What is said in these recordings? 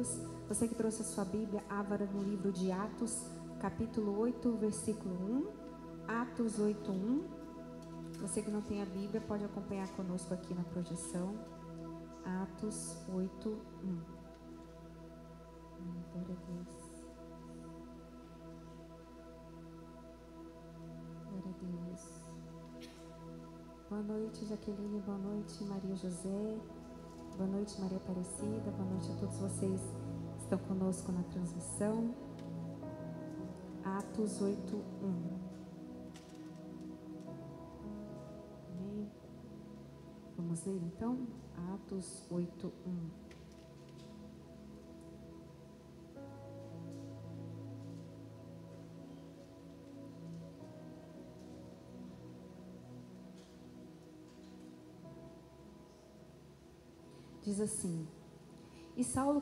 Jesus. Você que trouxe a sua Bíblia, abra no livro de Atos, capítulo 8, versículo 1. Atos 8, 1. Você que não tem a Bíblia, pode acompanhar conosco aqui na projeção. Atos 8, 1. Glória a Deus. Glória a Deus. Boa noite, Jaqueline. Boa noite, Maria José. Boa noite, Maria Aparecida. Boa noite a todos vocês que estão conosco na transmissão. Atos 8, 1. Amém. Vamos ler então? Atos 8, 1. Diz assim: E Saulo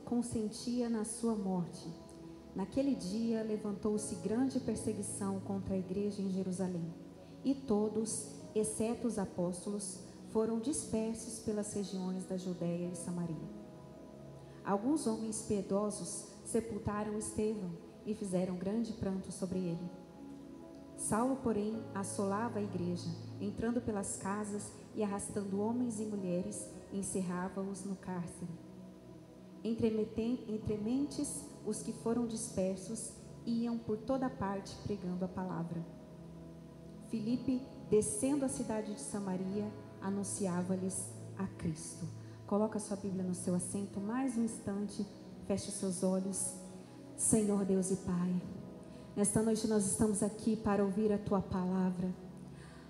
consentia na sua morte. Naquele dia levantou-se grande perseguição contra a igreja em Jerusalém, e todos, exceto os apóstolos, foram dispersos pelas regiões da Judeia e Samaria. Alguns homens piedosos sepultaram Estevão e fizeram grande pranto sobre ele. Saulo, porém, assolava a igreja, entrando pelas casas e arrastando homens e mulheres, encerrava-os no cárcere. Entre mentes, os que foram dispersos iam por toda parte pregando a palavra. Filipe, descendo a cidade de Samaria, anunciava-lhes a Cristo. Coloca sua Bíblia no seu assento mais um instante, feche os seus olhos. Senhor Deus e Pai, nesta noite nós estamos aqui para ouvir a Tua palavra.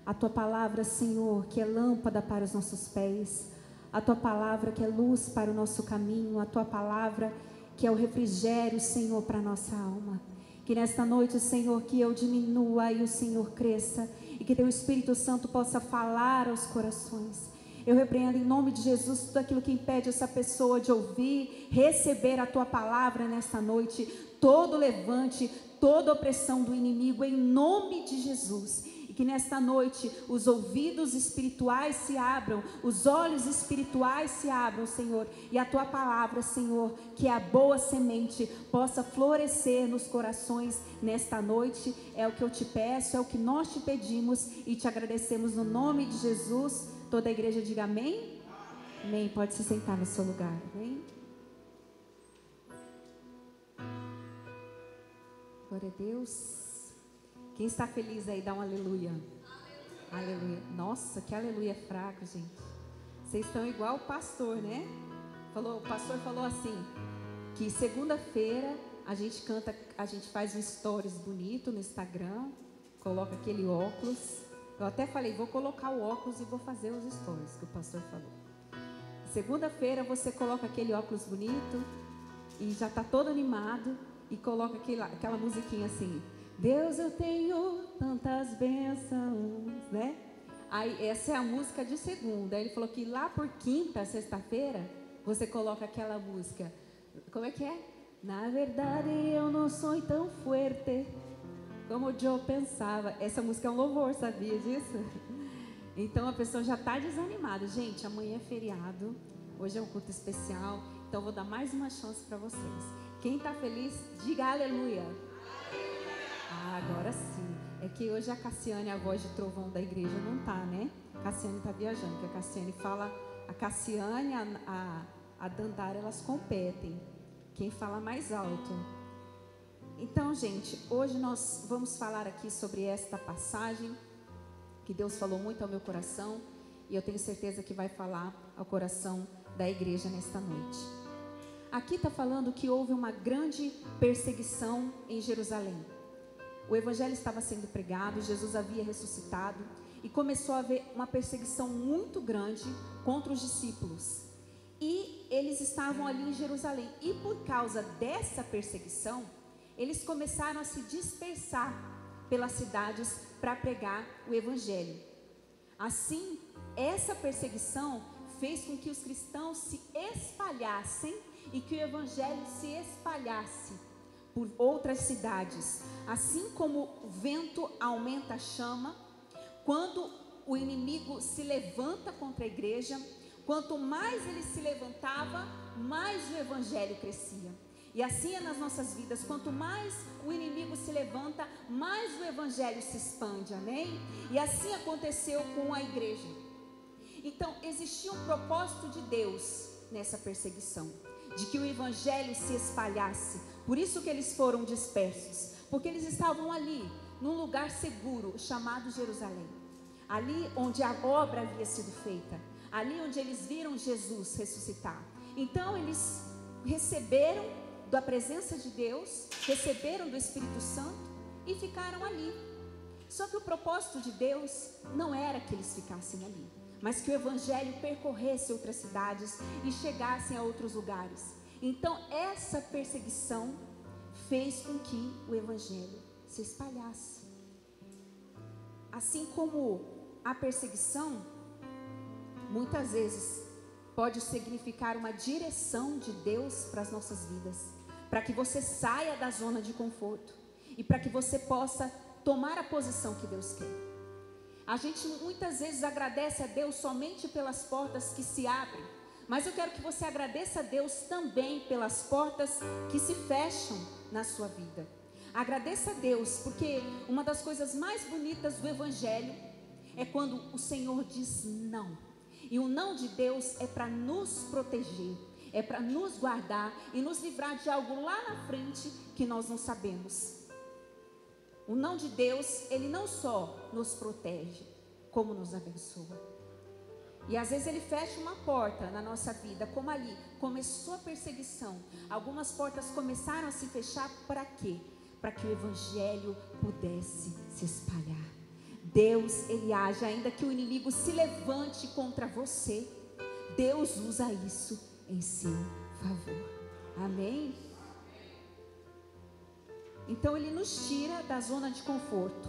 A Tua palavra, Senhor, que é lâmpada para os nossos pés. A Tua palavra que é luz para o nosso caminho. A Tua palavra que é o refrigério, Senhor, para a nossa alma. Que nesta noite, Senhor, que eu diminua e o Senhor cresça. E que Teu Espírito Santo possa falar aos corações. Eu repreendo em nome de Jesus tudo aquilo que impede essa pessoa de ouvir, receber a Tua palavra nesta noite. Todo levante, toda opressão do inimigo em nome de Jesus. E que nesta noite os ouvidos espirituais se abram, os olhos espirituais se abram, Senhor. E a Tua palavra, Senhor, que é a boa semente, possa florescer nos corações nesta noite. É o que eu te peço, é o que nós te pedimos e te agradecemos no nome de Jesus. Toda a igreja diga amém? Amém. Pode se sentar no seu lugar. Amém. Glória a Deus. Quem está feliz aí, dá um aleluia. Aleluia. Aleluia. Nossa, que aleluia fraco, gente. Vocês estão igual o pastor, né? O pastor falou assim, que segunda-feira a gente canta, a gente faz um stories bonito no Instagram, coloca aquele óculos. Eu até falei, vou colocar o óculos e vou fazer os stories que o pastor falou. Segunda-feira você coloca aquele óculos bonito e já está todo animado e coloca aquela musiquinha assim: Deus, eu tenho tantas bênçãos, né? Aí essa é a música de segunda. Aí ele falou que lá por quinta, sexta-feira, você coloca aquela música. Como é que é? Na verdade eu não sou tão fuerte como o Joe pensava. Essa música é um louvor, sabia disso? Então a pessoa já está desanimada. Gente, amanhã é feriado, hoje é um culto especial, então vou dar mais uma chance para vocês. Quem está feliz, diga aleluia. Ah, agora sim. É que hoje a Cassiane, a voz de trovão da igreja, não está, né? A Cassiane está viajando, que a Cassiane fala, a Cassiane e a Dandara, elas competem. Quem fala mais alto. Então, gente, hoje nós vamos falar aqui sobre esta passagem que Deus falou muito ao meu coração e eu tenho certeza que vai falar ao coração da igreja nesta noite. Aqui está falando que houve uma grande perseguição em Jerusalém. O evangelho estava sendo pregado, Jesus havia ressuscitado e começou a haver uma perseguição muito grande contra os discípulos. E eles estavam ali em Jerusalém e por causa dessa perseguição, eles começaram a se dispersar pelas cidades para pregar o evangelho. Assim, essa perseguição fez com que os cristãos se espalhassem e que o evangelho se espalhasse por outras cidades. Assim como o vento aumenta a chama, quando o inimigo se levanta contra a igreja, Quanto mais ele se levantava, mais o evangelho crescia. E assim é nas nossas vidas, quanto mais o inimigo se levanta, mais o evangelho se expande, amém? E assim aconteceu com a igreja. Então, existia um propósito de Deus nessa perseguição, de que o evangelho se espalhasse. Por isso que eles foram dispersos, porque eles estavam ali, num lugar seguro, chamado Jerusalém. Ali onde a obra havia sido feita, ali onde eles viram Jesus ressuscitar. Então, eles receberam da presença de Deus, receberam do Espírito Santo e ficaram ali. Só que o propósito de Deus não era que eles ficassem ali, mas que o evangelho percorresse outras cidades e chegassem a outros lugares. Então essa perseguição fez com que o evangelho se espalhasse. Assim como a perseguição muitas vezes pode significar uma direção de Deus para as nossas vidas, para que você saia da zona de conforto e para que você possa tomar a posição que Deus quer. A gente muitas vezes agradece a Deus somente pelas portas que se abrem, mas eu quero que você agradeça a Deus também pelas portas que se fecham na sua vida. Agradeça a Deus, porque uma das coisas mais bonitas do evangelho é quando o Senhor diz não. E o não de Deus é para nos proteger, é para nos guardar e nos livrar de algo lá na frente que nós não sabemos. O não de Deus, ele não só nos protege, como nos abençoa. E às vezes ele fecha uma porta na nossa vida, como ali, começou a perseguição. Algumas portas começaram a se fechar para quê? Para que o evangelho pudesse se espalhar. Deus, ele age, ainda que o inimigo se levante contra você, Deus usa isso em seu favor. Amém? Então ele nos tira da zona de conforto.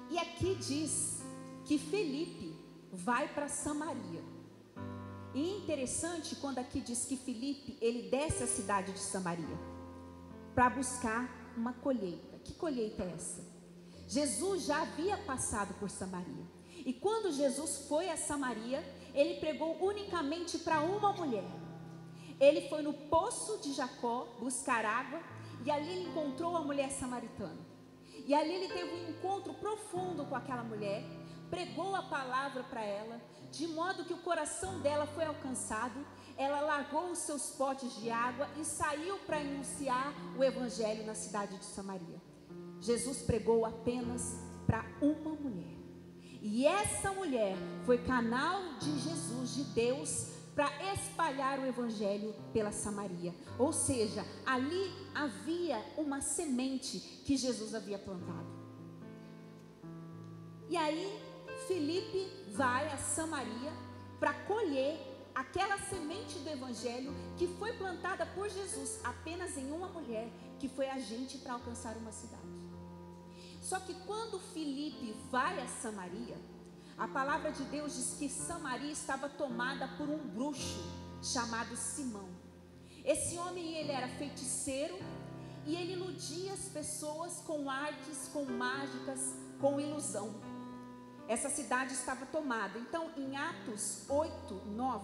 E aqui diz que Felipe vai para Samaria. E é interessante quando aqui diz que Felipe, ele desce a cidade de Samaria para buscar uma colheita. Que colheita é essa? Jesus já havia passado por Samaria. E quando Jesus foi a Samaria, ele pregou unicamente para uma mulher. Ele foi no poço de Jacó buscar água, e ali ele encontrou a mulher samaritana. E ali ele teve um encontro profundo com aquela mulher, pregou a palavra para ela, de modo que o coração dela foi alcançado. Ela largou os seus potes de água e saiu para anunciar o evangelho na cidade de Samaria. Jesus pregou apenas para uma mulher. E essa mulher foi canal de Jesus, de Deus, para espalhar o evangelho pela Samaria. Ou seja, ali havia uma semente que Jesus havia plantado. E aí Felipe vai a Samaria para colher aquela semente do evangelho que foi plantada por Jesus apenas em uma mulher, que foi agente para alcançar uma cidade. Só que quando Felipe vai a Samaria, a palavra de Deus diz que Samaria estava tomada por um bruxo chamado Simão. Esse homem, ele era feiticeiro e ele iludia as pessoas com artes, com mágicas, com ilusão. Essa cidade estava tomada. Então, em Atos 8:9,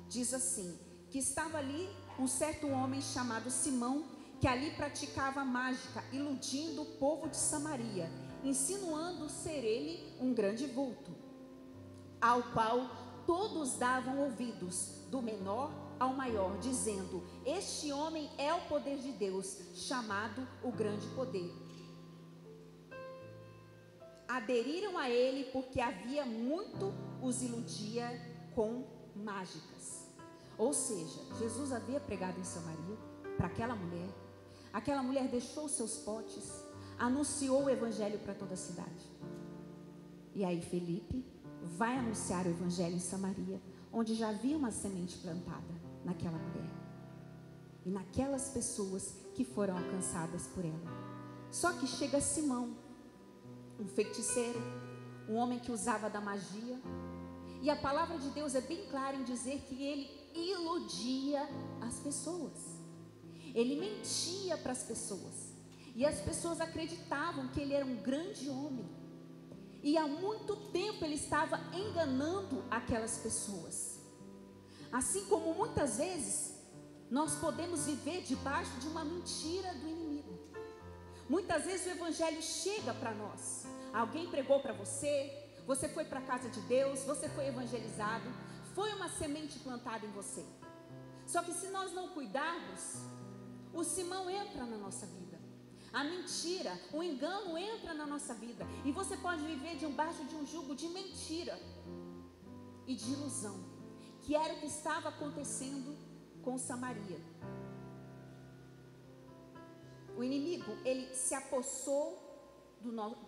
diz assim, que estava ali um certo homem chamado Simão, que ali praticava mágica, iludindo o povo de Samaria, insinuando ser ele um grande vulto, ao qual todos davam ouvidos, do menor ao maior, dizendo: este homem é o poder de Deus, chamado o grande poder. Aderiram a ele porque havia muito os iludia com mágicas. Ou seja, Jesus havia pregado em Samaria para aquela mulher. Aquela mulher deixou seus potes, anunciou o evangelho para toda a cidade. E aí Felipe vai anunciar o evangelho em Samaria, onde já havia uma semente plantada naquela mulher e naquelas pessoas que foram alcançadas por ela. Só que chega Simão, um feiticeiro, um homem que usava da magia, e a palavra de Deus é bem clara em dizer que ele iludia as pessoas. Ele mentia para as pessoas, e as pessoas acreditavam que ele era um grande homem. E há muito tempo ele estava enganando aquelas pessoas. Assim como muitas vezes nós podemos viver debaixo de uma mentira do inimigo. Muitas vezes o evangelho chega para nós. Alguém pregou para você, você foi para a casa de Deus, você foi evangelizado, foi uma semente plantada em você. Só que se nós não cuidarmos, o Simão entra na nossa vida. A mentira, o engano entra na nossa vida. E você pode viver debaixo de um jugo de mentira e de ilusão, que era o que estava acontecendo com Samaria. O inimigo, ele se apossou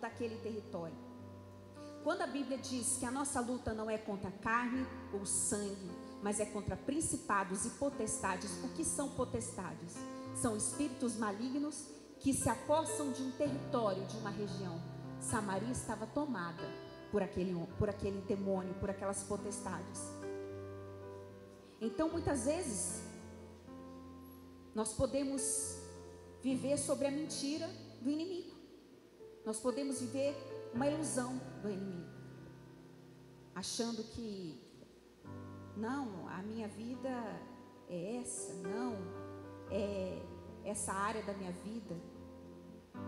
daquele território. Quando a Bíblia diz que a nossa luta não é contra carne ou sangue, mas é contra principados e potestades. O que são potestades? São espíritos malignos que se apossam de um território, de uma região. Samaria estava tomada por aquele demônio, por aquelas potestades. Então muitas vezes nós podemos viver sobre a mentira do inimigo. Nós podemos viver uma ilusão do inimigo, achando que não, a minha vida é essa, não, é essa área da minha vida,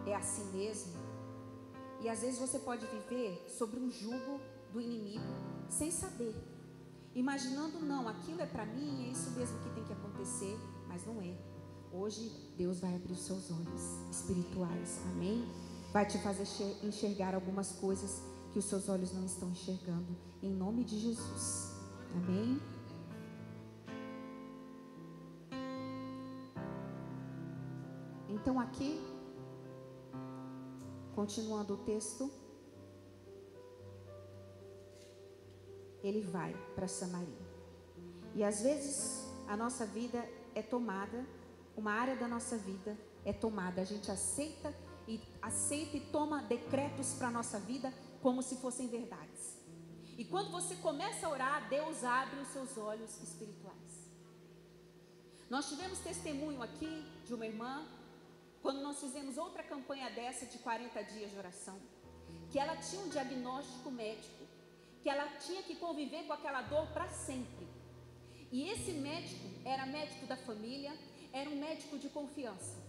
é assim mesmo. E às vezes você pode viver sobre um jugo do inimigo sem saber, imaginando, não, aquilo é para mim, é isso mesmo que tem que acontecer, mas não é. Hoje Deus vai abrir os seus olhos espirituais, amém? Vai te fazer enxergar algumas coisas que os seus olhos não estão enxergando, em nome de Jesus, amém? Então aqui, continuando o texto, ele vai para Samaria. E às vezes a nossa vida é tomada, uma área da nossa vida é tomada, a gente aceita e toma decretos para a nossa vida como se fossem verdades. E quando você começa a orar, Deus abre os seus olhos espirituais. Nós tivemos testemunho aqui de uma irmã, quando nós fizemos outra campanha dessa de 40 dias de oração, que ela tinha um diagnóstico médico, que ela tinha que conviver com aquela dor para sempre. E esse médico era médico da família, era um médico de confiança.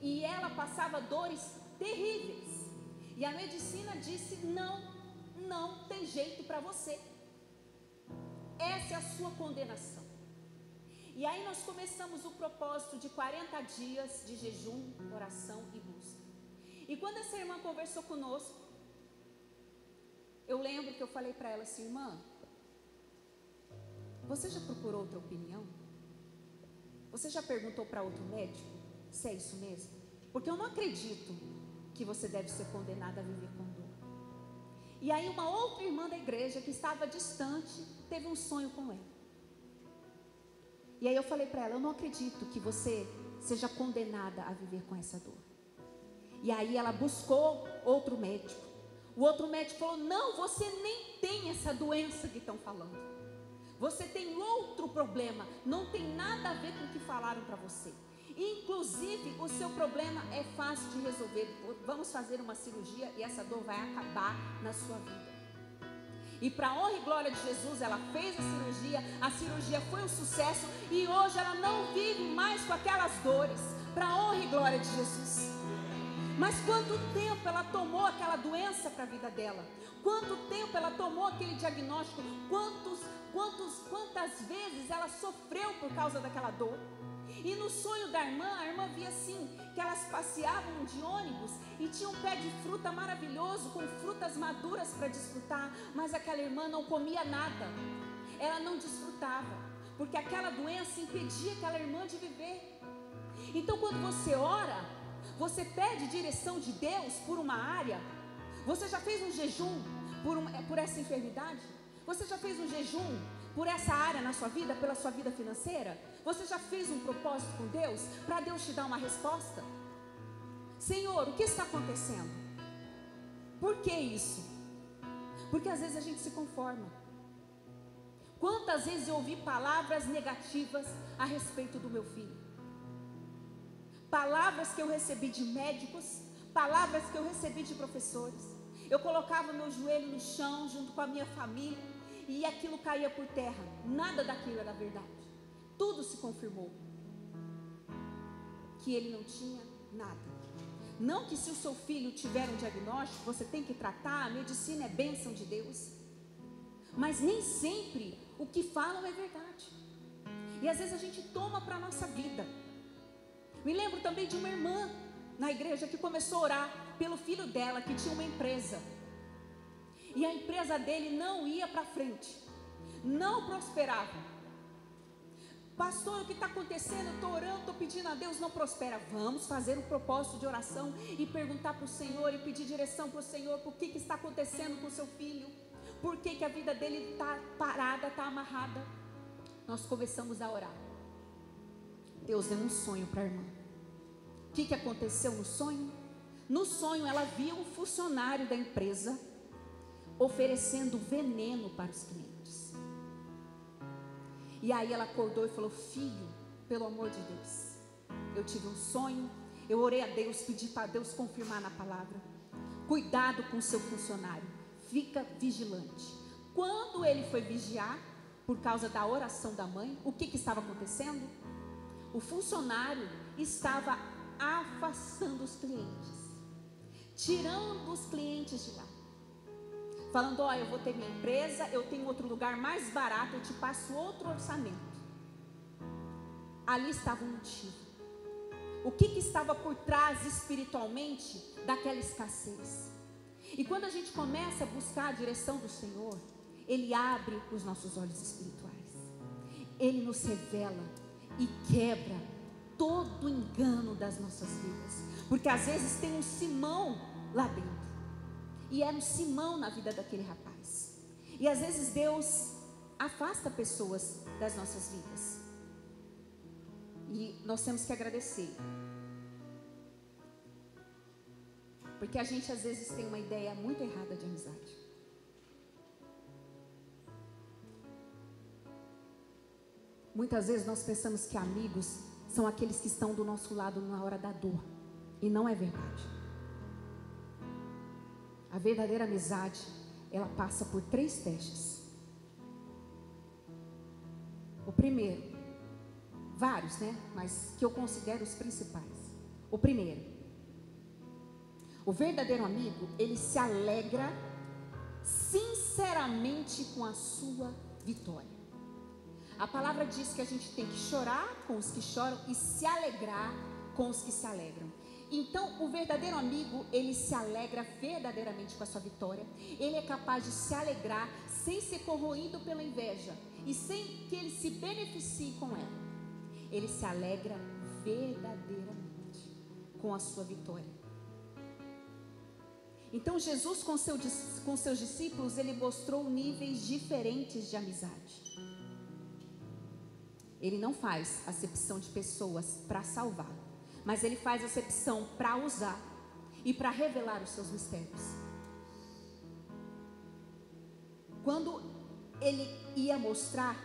E ela passava dores terríveis. E a medicina disse, não tem jeito para você. Essa é a sua condenação. E aí nós começamos o propósito de 40 dias de jejum, oração e busca. E quando essa irmã conversou conosco, eu lembro que eu falei para ela assim, irmã, você já procurou outra opinião? Você já perguntou para outro médico se é isso mesmo? Porque eu não acredito que você deve ser condenada a viver com dor. E aí uma outra irmã da igreja que estava distante, teve um sonho com ela. E aí eu falei para ela, eu não acredito que você seja condenada a viver com essa dor. E aí ela buscou outro médico. O outro médico falou, não, você nem tem essa doença que estão falando. Você tem outro problema, não tem nada a ver com o que falaram para você. Inclusive, o seu problema é fácil de resolver. Vamos fazer uma cirurgia e essa dor vai acabar na sua vida. E para a honra e glória de Jesus, ela fez a cirurgia foi um sucesso e hoje ela não vive mais com aquelas dores. Para a honra e glória de Jesus. Mas quanto tempo ela tomou aquela doença para a vida dela? Quanto tempo ela tomou aquele diagnóstico? Quantas vezes ela sofreu por causa daquela dor? E no sonho da irmã, a irmã via assim, que elas passeavam de ônibus e tinha um pé de fruta maravilhoso, com frutas maduras para desfrutar, mas aquela irmã não comia nada, ela não desfrutava, porque aquela doença impedia aquela irmã de viver. Então quando você ora, você pede direção de Deus por uma área. Você já fez um jejum por essa enfermidade? Você já fez um jejum por essa área na sua vida, pela sua vida financeira? Você já fez um propósito com Deus, para Deus te dar uma resposta? Senhor, o que está acontecendo? Por que isso? Porque às vezes a gente se conforma. Quantas vezes eu ouvi palavras negativas a respeito do meu filho? Palavras que eu recebi de médicos, palavras que eu recebi de professores. Eu colocava meu joelho no chão junto com a minha família e aquilo caía por terra. Nada daquilo era verdade. Tudo se confirmou que ele não tinha nada. Não que se o seu filho tiver um diagnóstico, você tem que tratar, a medicina é bênção de Deus. Mas nem sempre o que falam é verdade. E às vezes a gente toma para a nossa vida. Me lembro também de uma irmã na igreja que começou a orar pelo filho dela, que tinha uma empresa. E a empresa dele não ia para frente, não prosperava. Pastor, o que está acontecendo? Eu estou orando, estou pedindo a Deus, não prospera. Vamos fazer um propósito de oração e perguntar para o Senhor e pedir direção para o Senhor. Por que está acontecendo com o seu filho? Por que a vida dele está parada, está amarrada? Nós começamos a orar. Deus deu um sonho para a irmã. O que aconteceu no sonho? No sonho ela viu um funcionário da empresa oferecendo veneno para os clientes. E aí ela acordou e falou: filho, pelo amor de Deus, eu tive um sonho, eu orei a Deus, pedi para Deus confirmar na palavra. Cuidado com o seu funcionário, fica vigilante. Quando ele foi vigiar, por causa da oração da mãe, o que estava acontecendo? O funcionário estava afastando os clientes, tirando os clientes de lá, falando: ó, eu vou ter minha empresa, eu tenho outro lugar mais barato, eu te passo outro orçamento. Ali estava o motivo. O que estava por trás espiritualmente daquela escassez? E quando a gente começa a buscar a direção do Senhor, Ele abre os nossos olhos espirituais, Ele nos revela e quebra todo o engano das nossas vidas. Porque às vezes tem um Simão lá dentro, e era um Simão na vida daquele rapaz. E às vezes Deus afasta pessoas das nossas vidas, e nós temos que agradecer, porque a gente às vezes tem uma ideia muito errada de amizade. Muitas vezes nós pensamos que amigos são aqueles que estão do nosso lado na hora da dor, e não é verdade. A verdadeira amizade, ela passa por 3 testes. O primeiro, vários, né? Mas que eu considero os principais. O primeiro, o verdadeiro amigo, ele se alegra sinceramente com a sua vitória. A palavra diz que a gente tem que chorar com os que choram e se alegrar com os que se alegram. Então, o verdadeiro amigo, ele se alegra verdadeiramente com a sua vitória. Ele é capaz de se alegrar sem ser corroído pela inveja e sem que ele se beneficie com ela. Ele se alegra verdadeiramente com a sua vitória. Então, Jesus com seus discípulos, ele mostrou níveis diferentes de amizade. Ele não faz acepção de pessoas para salvar, mas ele faz acepção para usar e para revelar os seus mistérios. Quando ele ia mostrar,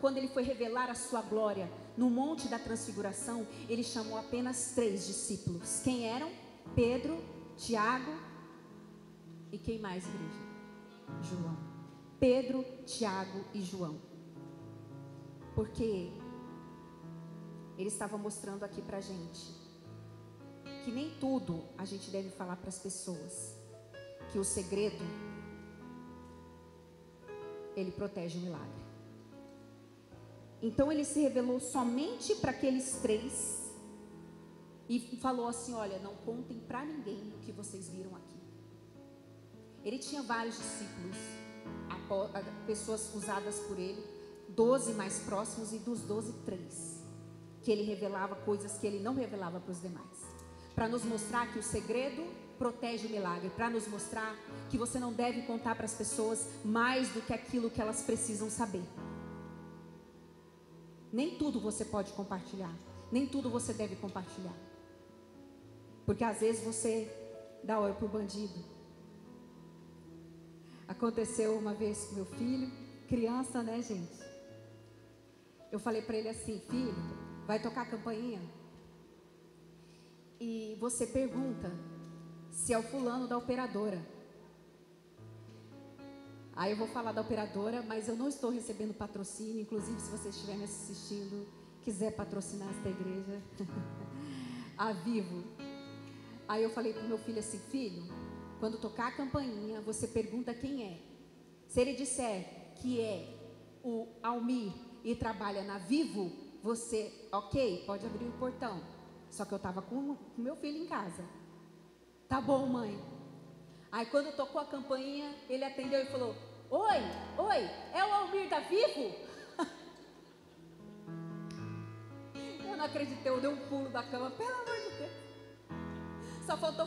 quando ele foi revelar a sua glória no Monte da Transfiguração, ele chamou apenas 3 discípulos. Quem eram? Pedro, Tiago e quem mais, igreja? João. Pedro, Tiago e João. Porque ele estava mostrando aqui pra gente que nem tudo a gente deve falar para as pessoas, que o segredo, ele protege o milagre. Então ele se revelou somente para aqueles 3 e falou assim: olha, não contem para ninguém o que vocês viram aqui. Ele tinha vários discípulos, pessoas usadas por ele, 12 mais próximos, e dos 12, 3 que ele revelava coisas que ele não revelava para os demais, para nos mostrar que o segredo protege o milagre, para nos mostrar que você não deve contar para as pessoas mais do que aquilo que elas precisam saber. Nem tudo você pode compartilhar, nem tudo você deve compartilhar, porque às vezes você dá ouro para o bandido. Aconteceu uma vez com meu filho, criança, né, gente? Eu falei para ele assim: filho, vai tocar a campainha e você pergunta se é o fulano da operadora. Aí eu vou falar da operadora, mas eu não estou recebendo patrocínio. Inclusive, se você estiver me assistindo, quiser patrocinar esta igreja, a Vivo. Aí eu falei para o meu filho assim: filho, quando tocar a campainha, você pergunta quem é. Se ele disser que é o Almir e trabalha na Vivo, você, ok, pode abrir o portão. Só que eu estava com o meu filho em casa. Tá bom, mãe. Aí quando tocou a campainha, ele atendeu e falou: oi, é o Almir da Vivo? Eu não acreditei, eu dei um pulo da cama, pelo amor de Deus. Só faltou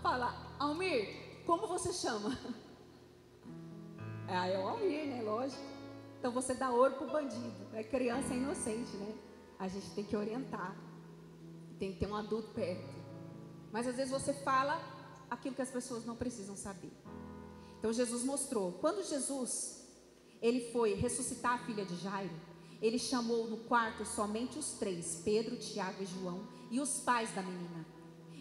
falar: Almir, como você chama? É o Almir, né? Lógico. Então você dá ouro pro bandido. É criança, é inocente, né? A gente tem que orientar. Tem que ter um adulto perto. Mas às vezes você fala aquilo que as pessoas não precisam saber. Então Jesus mostrou. Quando Jesus, ele foi ressuscitar a filha de Jairo, ele chamou no quarto somente os três, Pedro, Tiago e João, e os pais da menina.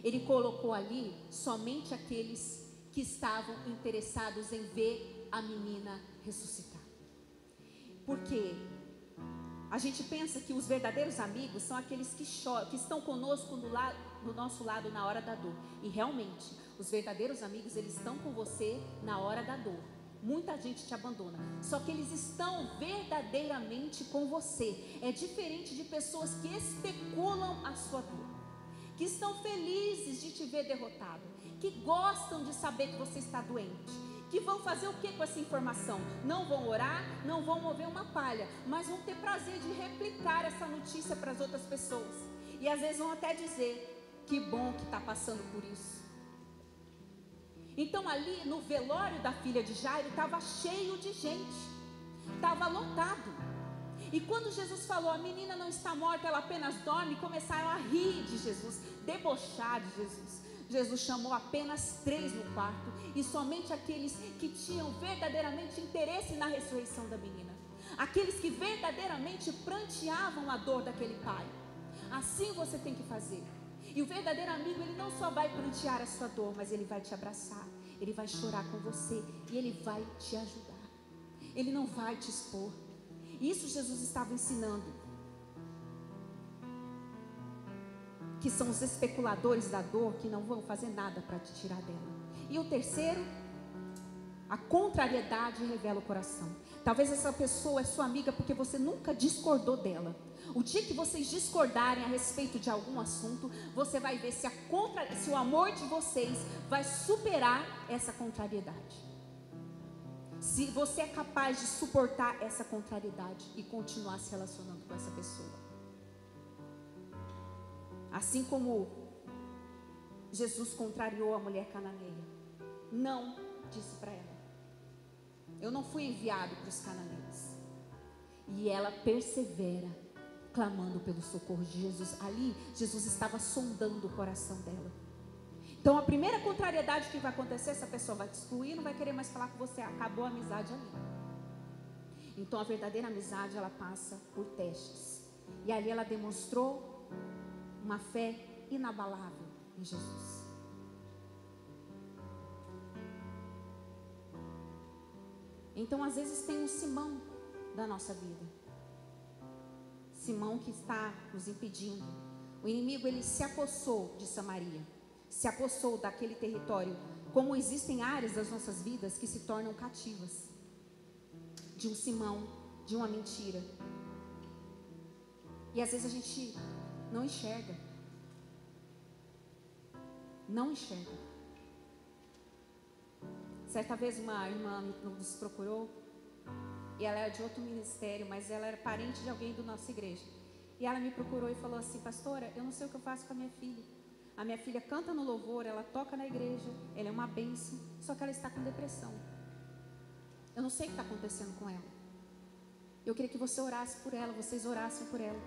Ele colocou ali somente aqueles que estavam interessados em ver a menina ressuscitar. Porque a gente pensa que os verdadeiros amigos são aqueles que choram, que estão conosco do nosso lado na hora da dor. E realmente, os verdadeiros amigos, eles estão com você na hora da dor. Muita gente te abandona, só que eles estão verdadeiramente com você. É diferente de pessoas que especulam a sua dor, que estão felizes de te ver derrotado, que gostam de saber que você está doente, que vão fazer o que com essa informação? Não vão orar, não vão mover uma palha, mas vão ter prazer de replicar essa notícia para as outras pessoas. E às vezes vão até dizer: que bom que está passando por isso. Então ali no velório da filha de Jairo estava cheio de gente, estava lotado. E quando Jesus falou: a menina não está morta, ela apenas dorme, começaram a rir de Jesus, debochar de Jesus. Jesus chamou apenas 3 no quarto, e somente aqueles que tinham verdadeiramente interesse na ressurreição da menina, aqueles que verdadeiramente pranteavam a dor daquele pai. Assim você tem que fazer. E o verdadeiro amigo, ele não só vai prantear a sua dor, mas ele vai te abraçar, ele vai chorar com você e ele vai te ajudar. Ele não vai te expor. Isso Jesus estava ensinando. Que são os especuladores da dor, que não vão fazer nada para te tirar dela. E o terceiro, a contrariedade revela o coração. Talvez essa pessoa é sua amiga porque você nunca discordou dela. O dia que vocês discordarem a respeito de algum assunto, você vai ver se o amor de vocês vai superar essa contrariedade. Se você é capaz de suportar essa contrariedade e continuar se relacionando com essa pessoa. Assim como Jesus contrariou a mulher cananeia. Não, disse para ela: eu não fui enviado para os cananeus. E ela persevera, clamando pelo socorro de Jesus. Ali, Jesus estava sondando o coração dela. Então, a primeira contrariedade que vai acontecer, essa pessoa vai te excluir, não vai querer mais falar com você. Acabou a amizade ali. Então, a verdadeira amizade, ela passa por testes. E ali ela demonstrou uma fé inabalável em Jesus. Então, às vezes tem um Simão da nossa vida. Simão que está nos impedindo. O inimigo, ele se apossou de Samaria, se apossou daquele território. Como existem áreas das nossas vidas que se tornam cativas de um Simão, de uma mentira. E às vezes a gente não enxerga. Não enxerga. Certa vez uma irmã nos procurou. E ela era de outro ministério, mas ela era parente de alguém da nossa igreja. E ela me procurou e falou assim: pastora, eu não sei o que eu faço com a minha filha. A minha filha canta no louvor, ela toca na igreja, ela é uma bênção, só que ela está com depressão. Eu não sei o que está acontecendo com ela. Eu queria que você orasse por ela, vocês orassem por ela.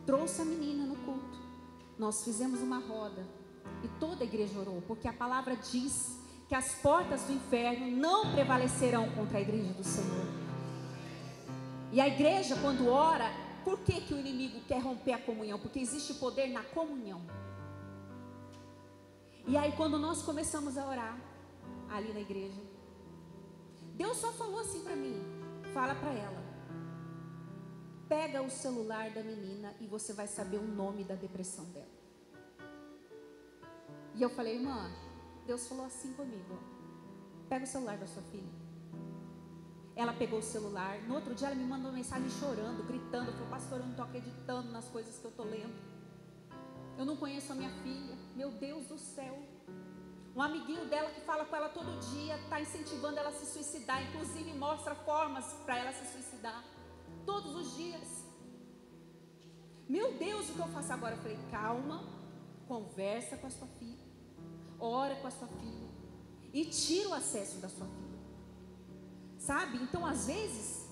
Trouxe a menina no culto. Nós fizemos uma roda e toda a igreja orou, porque a palavra diz que as portas do inferno não prevalecerão contra a igreja do Senhor. E a igreja, quando ora, por que o inimigo quer romper a comunhão? Porque existe poder na comunhão. E aí, quando nós começamos a orar ali na igreja, Deus só falou assim para mim: fala para ela, pega o celular da menina e você vai saber o nome da depressão dela. E eu falei: irmã, Deus falou assim comigo, pega o celular da sua filha. Ela pegou o celular. No outro dia ela me mandou uma mensagem chorando, gritando. Falou: pastor, eu não estou acreditando nas coisas que eu estou lendo. Eu não conheço a minha filha. Meu Deus do céu. Um amiguinho dela que fala com ela todo dia está incentivando ela a se suicidar. Inclusive mostra formas para ela se suicidar. Todos os dias. Meu Deus, o que eu faço agora? Eu falei: calma, conversa com a sua filha, ora com a sua filha e tira o acesso da sua filha. Sabe? Então às vezes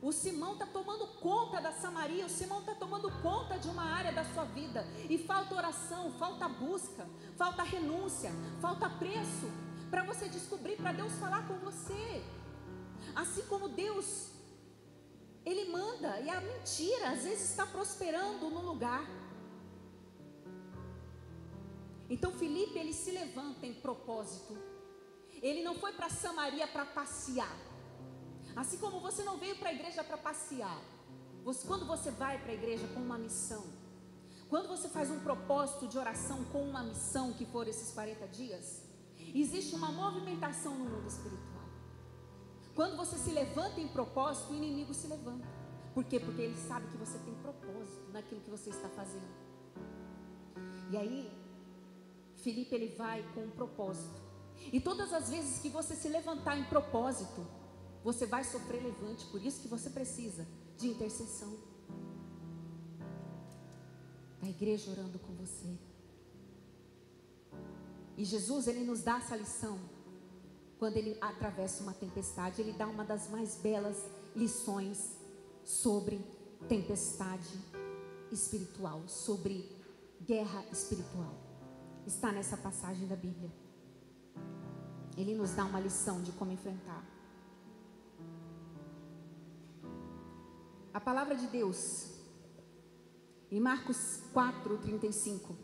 o Simão está tomando conta da Samaria, o Simão está tomando conta de uma área da sua vida, e falta oração, falta busca, falta renúncia, falta preço para você descobrir, para Deus falar com você. Assim como Deus, Ele manda, e a mentira às vezes está prosperando no lugar. Então Filipe, ele se levanta em propósito. Ele não foi para Samaria para passear. Assim como você não veio para a igreja para passear. Quando você vai para a igreja com uma missão, quando você faz um propósito de oração com uma missão, que for esses 40 dias, existe uma movimentação no mundo espiritual. Quando você se levanta em propósito, o inimigo se levanta. Por quê? Porque ele sabe que você tem propósito naquilo que você está fazendo. E aí Filipe, ele vai com um propósito. E todas as vezes que você se levantar em propósito, você vai sofrer levante. Por isso que você precisa de intercessão. Da igreja orando com você. E Jesus, ele nos dá essa lição. Quando ele atravessa uma tempestade, ele dá uma das mais belas lições sobre tempestade espiritual, sobre guerra espiritual. Está nessa passagem da Bíblia. Ele nos dá uma lição de como enfrentar. A palavra de Deus, em Marcos 4:35,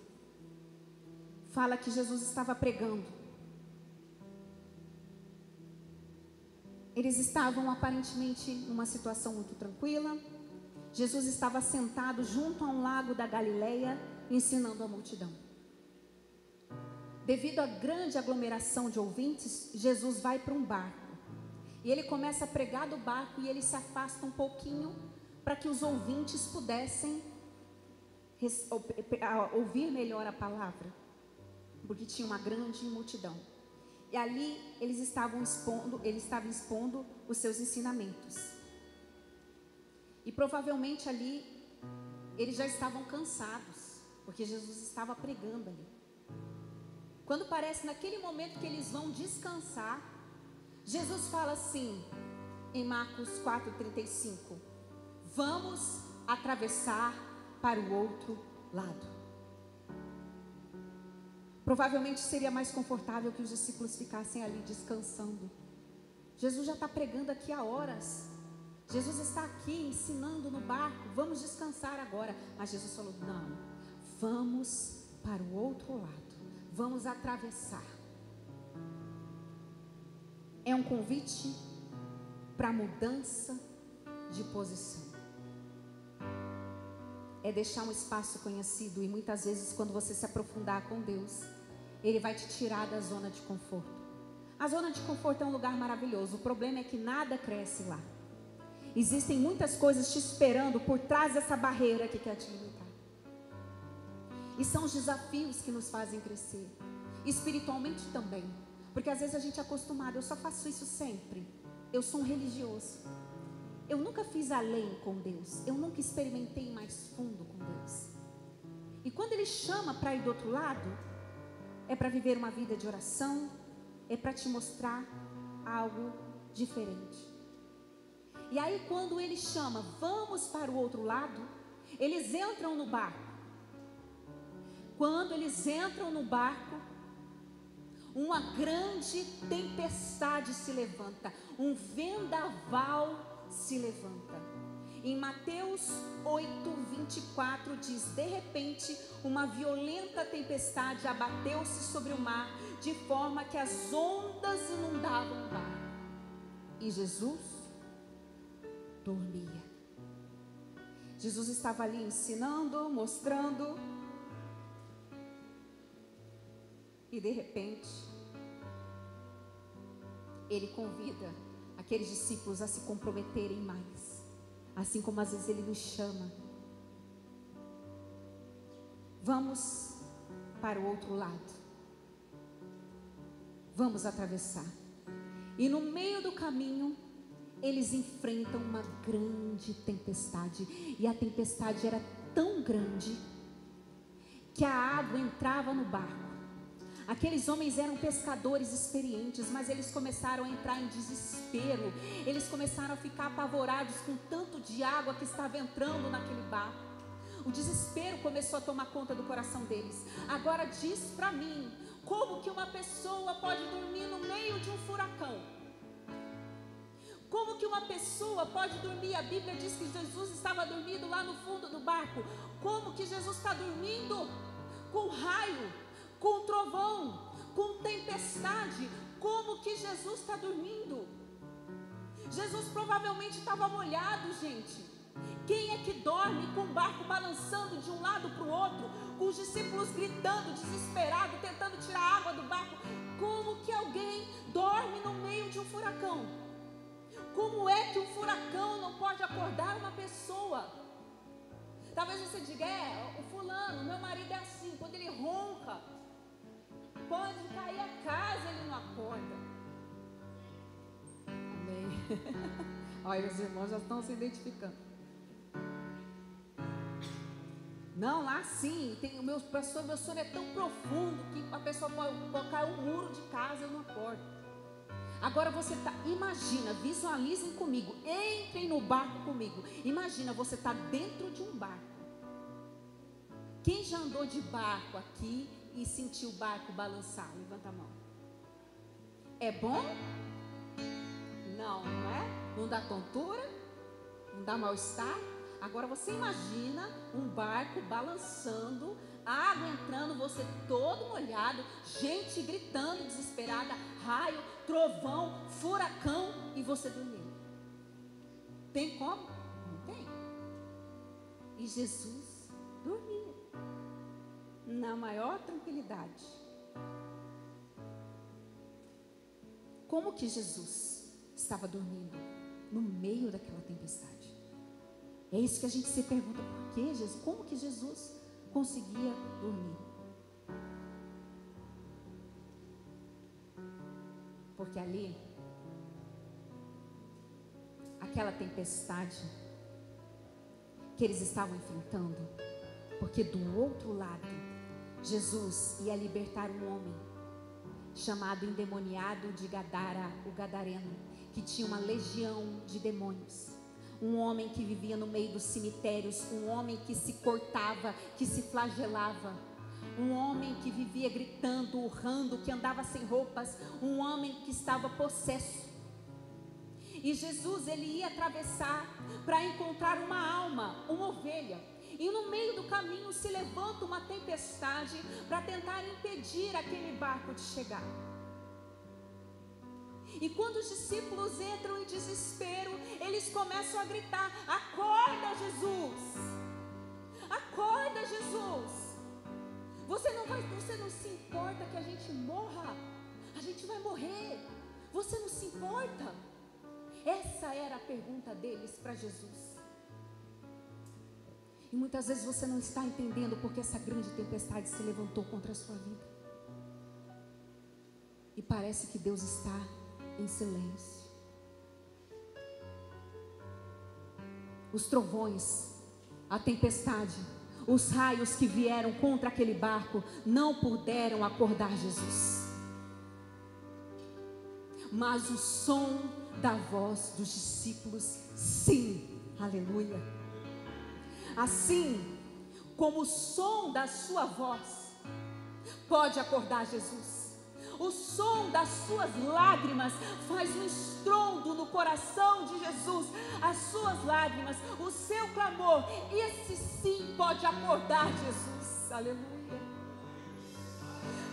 fala que Jesus estava pregando. Eles estavam aparentemente numa situação muito tranquila. Jesus estava sentado junto a um lago da Galileia, ensinando a multidão. Devido à grande aglomeração de ouvintes, Jesus vai para um barco. E ele começa a pregar do barco e ele se afasta um pouquinho para que os ouvintes pudessem ouvir melhor a palavra. Porque tinha uma grande multidão. E ali ele estava expondo os seus ensinamentos. E provavelmente ali eles já estavam cansados, porque Jesus estava pregando ali. Quando parece naquele momento que eles vão descansar, Jesus fala assim, em Marcos 4:35, vamos atravessar para o outro lado. Provavelmente seria mais confortável que os discípulos ficassem ali descansando. Jesus já está pregando aqui há horas. Jesus está aqui ensinando no barco, vamos descansar agora. Mas Jesus falou, não, vamos para o outro lado. Vamos atravessar. É um convite para mudança de posição. É deixar um espaço conhecido. E muitas vezes quando você se aprofundar com Deus, Ele vai te tirar da zona de conforto. A zona de conforto é um lugar maravilhoso. O problema é que nada cresce lá. Existem muitas coisas te esperando por trás dessa barreira que quer te limitar. E são os desafios que nos fazem crescer. Espiritualmente também. Porque às vezes a gente é acostumado, eu só faço isso sempre. Eu sou um religioso. Eu nunca fiz além com Deus. Eu nunca experimentei mais fundo com Deus. E quando Ele chama para ir do outro lado, é para viver uma vida de oração, é para te mostrar algo diferente. E aí quando Ele chama, vamos para o outro lado, eles entram no barco. Quando eles entram no barco, uma grande tempestade se levanta, um vendaval se levanta. Em Mateus 8:24 diz, de repente uma violenta tempestade abateu-se sobre o mar, de forma que as ondas inundavam o barco. E Jesus dormia. Jesus estava ali ensinando, mostrando. E de repente, ele convida aqueles discípulos a se comprometerem mais. Assim como às vezes ele nos chama. Vamos para o outro lado. Vamos atravessar. E no meio do caminho, eles enfrentam uma grande tempestade. E a tempestade era tão grande que a água entrava no barco. Aqueles homens eram pescadores experientes, mas eles começaram a entrar em desespero. Eles começaram a ficar apavorados com o tanto de água que estava entrando naquele barco. O desespero começou a tomar conta do coração deles. Agora diz para mim, como que uma pessoa pode dormir no meio de um furacão? Como que uma pessoa pode dormir? A Bíblia diz que Jesus estava dormindo lá no fundo do barco. Como que Jesus está dormindo? Com raio, com trovão, com tempestade. Como que Jesus está dormindo? Jesus provavelmente estava molhado, gente. Quem é que dorme com o barco balançando de um lado para o outro, com os discípulos gritando, desesperados, tentando tirar a água do barco? Como que alguém dorme no meio de um furacão? Como é que um furacão não pode acordar uma pessoa? Talvez você diga, o fulano, meu marido é assim, quando ele ronca, pode cair a casa, ele não acorda. Amém. Olha, os irmãos já estão se identificando. Não, lá sim, o meu sono é tão profundo que a pessoa pode cair um muro de casa e eu não acordo. Agora você imagina, visualizem comigo, entrem no barco comigo. Imagina, você está dentro de um barco. Quem já andou de barco aqui e sentiu o barco balançar? Levanta a mão. É bom? Não, não é? Não dá tontura? Não dá mal-estar? Agora você imagina um barco balançando, água entrando, você todo molhado, gente gritando desesperada, raio, trovão, furacão e você dormindo. Tem como? Não tem. E Jesus dormia na maior tranquilidade. Como que Jesus estava dormindo no meio daquela tempestade? É isso que a gente se pergunta, por que Jesus? Como que Jesus conseguia dormir? Porque ali, aquela tempestade que eles estavam enfrentando, porque do outro lado, Jesus ia libertar um homem chamado endemoniado de Gadara, o Gadareno, que tinha uma legião de demônios. Um homem que vivia no meio dos cemitérios, um homem que se cortava, que se flagelava, um homem que vivia gritando, urrando, que andava sem roupas, um homem que estava possesso. E Jesus, ele ia atravessar para encontrar uma alma, uma ovelha. E no meio do caminho se levanta uma tempestade para tentar impedir aquele barco de chegar. E quando os discípulos entram em desespero, eles começam a gritar: acorda, Jesus! Acorda, Jesus! Você não se importa que a gente morra? A gente vai morrer. Você não se importa? Essa era a pergunta deles para Jesus. E muitas vezes você não está entendendo porque essa grande tempestade se levantou contra a sua vida. E parece que Deus está em silêncio. Os trovões, a tempestade, os raios que vieram contra aquele barco não puderam acordar Jesus. Mas o som da voz dos discípulos, sim, aleluia. Assim como o som da sua voz pode acordar Jesus. O som das suas lágrimas faz um estrondo no coração de Jesus. As suas lágrimas, o seu clamor, esse sim pode acordar Jesus. Aleluia.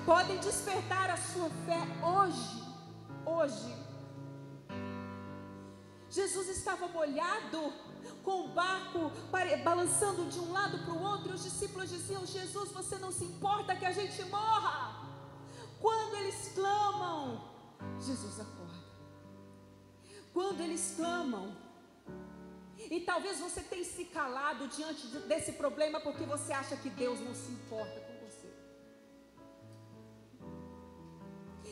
Podem despertar a sua fé hoje. Jesus estava molhado, com o barco balançando de um lado para o outro, e os discípulos diziam: Jesus, você não se importa que a gente morra? Quando eles clamam, Jesus acorda. Quando eles clamam, e talvez você tenha se calado diante desse problema porque você acha que Deus não se importa com você,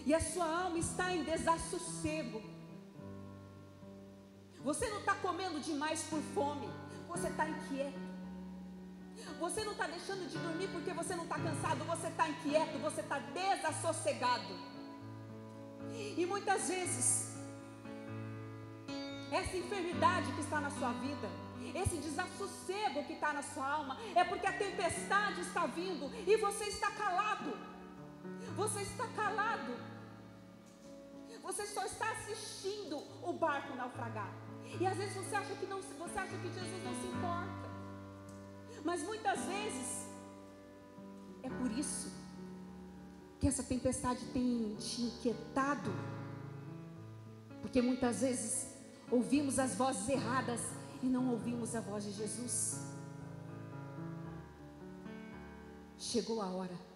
e a sua alma está em desassossego. Você não está comendo demais por fome, você está inquieto. Você não está deixando de dormir porque você não está cansado, você está inquieto, você está desassossegado. E muitas vezes, essa enfermidade que está na sua vida, esse desassossego que está na sua alma, é porque a tempestade está vindo e você está calado. Você está calado. Você só está assistindo o barco naufragar. E às vezes você acha que Jesus não se importa. Mas muitas vezes é por isso que essa tempestade tem te inquietado. Porque muitas vezes ouvimos as vozes erradas e não ouvimos a voz de Jesus. Chegou a hora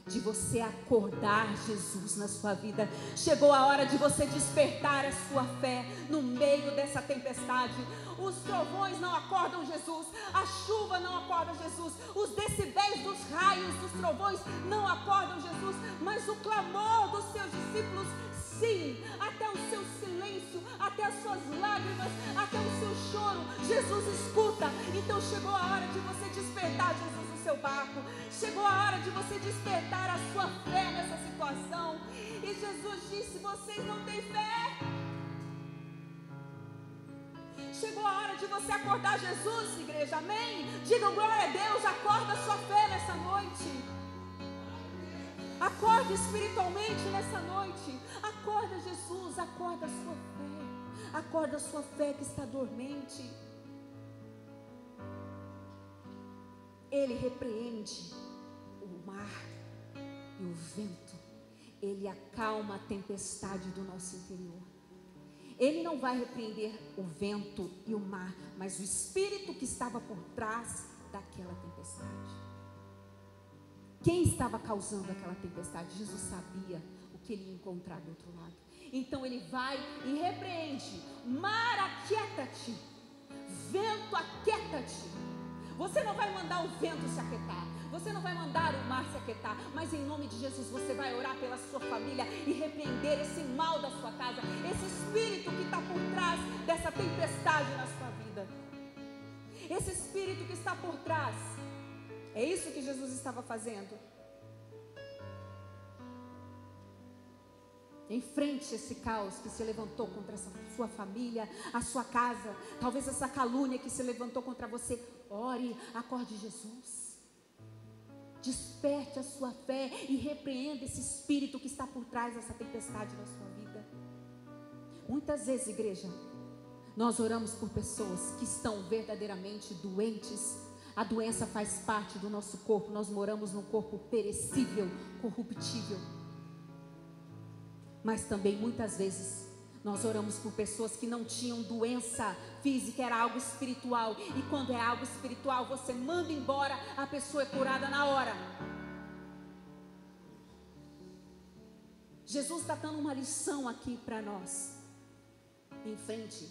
de você acordar Jesus na sua vida. Chegou a hora de você despertar a sua fé no meio dessa tempestade. Os trovões não acordam Jesus, a chuva não acorda Jesus, os decibéis dos raios dos trovões não acordam Jesus, mas o clamor dos seus discípulos, sim, até o seu silêncio, até as suas lágrimas, até o seu choro, Jesus escuta. Então chegou a hora de você despertar Jesus no seu barco. Chegou a hora de você despertar a sua fé nessa situação. E Jesus disse: vocês não têm fé? Chegou a hora de você acordar Jesus, igreja, amém? Digam glória a Deus, acorda a sua fé nessa noite. Acorda espiritualmente nessa noite. Acorda Jesus, acorda a sua fé. Acorda a sua fé que está dormente. Ele repreende o mar e o vento. Ele acalma a tempestade do nosso interior. Ele não vai repreender o vento e o mar, mas o espírito que estava por trás daquela tempestade. Quem estava causando aquela tempestade? Jesus sabia o que ele ia encontrar do outro lado. Então ele vai e repreende: mar, aquieta-te. Vento, aquieta-te. Você não vai mandar o vento se aquietar, você não vai mandar o mar se aquietar, mas em nome de Jesus você vai orar pela sua família e repreender esse mal da sua casa, esse espírito que está por trás dessa tempestade na sua vida. Esse espírito que está por trás. É isso que Jesus estava fazendo. Enfrente esse caos que se levantou contra essa sua família, a sua casa, talvez essa calúnia que se levantou contra você. Ore, acorde Jesus. Desperte a sua fé e repreenda esse espírito que está por trás dessa tempestade na sua vida. Muitas vezes, igreja, nós oramos por pessoas que estão verdadeiramente doentes. A doença faz parte do nosso corpo. Nós moramos num corpo perecível, corruptível. Mas também muitas vezes nós oramos por pessoas que não tinham doença física, era algo espiritual. E quando é algo espiritual, você manda embora, a pessoa é curada na hora. Jesus está dando uma lição aqui para nós. Em frente.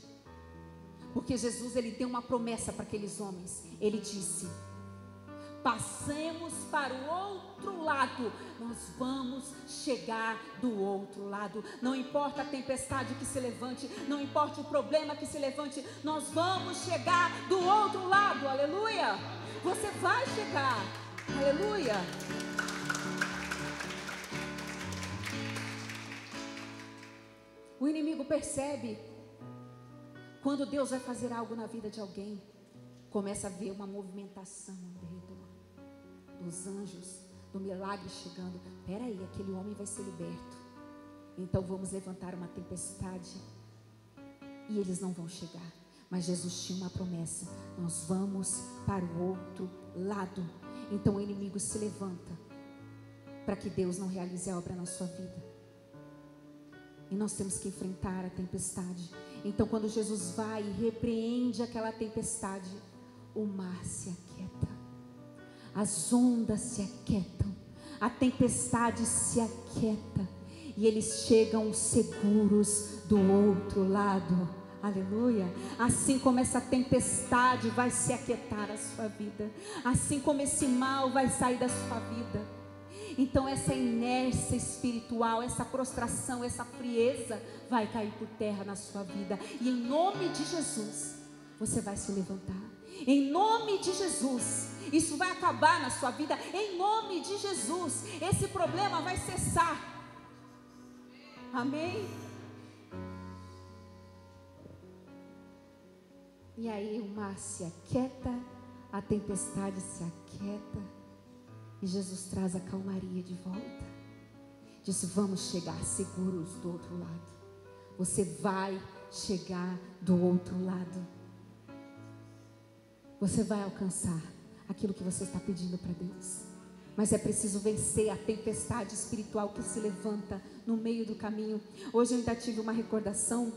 Porque Jesus, ele deu uma promessa para aqueles homens. Ele disse: passemos para o outro lado, nós vamos chegar do outro lado. Não importa a tempestade que se levante, não importa o problema que se levante, nós vamos chegar do outro lado, aleluia. Você vai chegar, aleluia. O inimigo percebe quando Deus vai fazer algo na vida de alguém. Começa a ver uma movimentação ao redor dos anjos, do milagre chegando. Espera aí, aquele homem vai ser liberto. Então vamos levantar uma tempestade e eles não vão chegar. Mas Jesus tinha uma promessa: nós vamos para o outro lado. Então o inimigo se levanta para que Deus não realize a obra na sua vida. E nós temos que enfrentar a tempestade. Então, quando Jesus vai e repreende aquela tempestade, o mar se aquieta, as ondas se aquietam, a tempestade se aquieta, e eles chegam seguros do outro lado. Aleluia. Assim como essa tempestade vai se aquietar a sua vida, assim como esse mal vai sair da sua vida. Então essa inércia espiritual, essa prostração, essa frieza vai cair por terra na sua vida. E em nome de Jesus, você vai se levantar. Em nome de Jesus, isso vai acabar na sua vida. Em nome de Jesus, esse problema vai cessar. Amém? E aí o mar se aquieta, a tempestade se aquieta, e Jesus traz a calmaria de volta. Diz: vamos chegar seguros do outro lado. Você vai chegar do outro lado. Você vai alcançar aquilo que você está pedindo para Deus. Mas é preciso vencer a tempestade espiritual que se levanta no meio do caminho. Hoje eu ainda tive uma recordação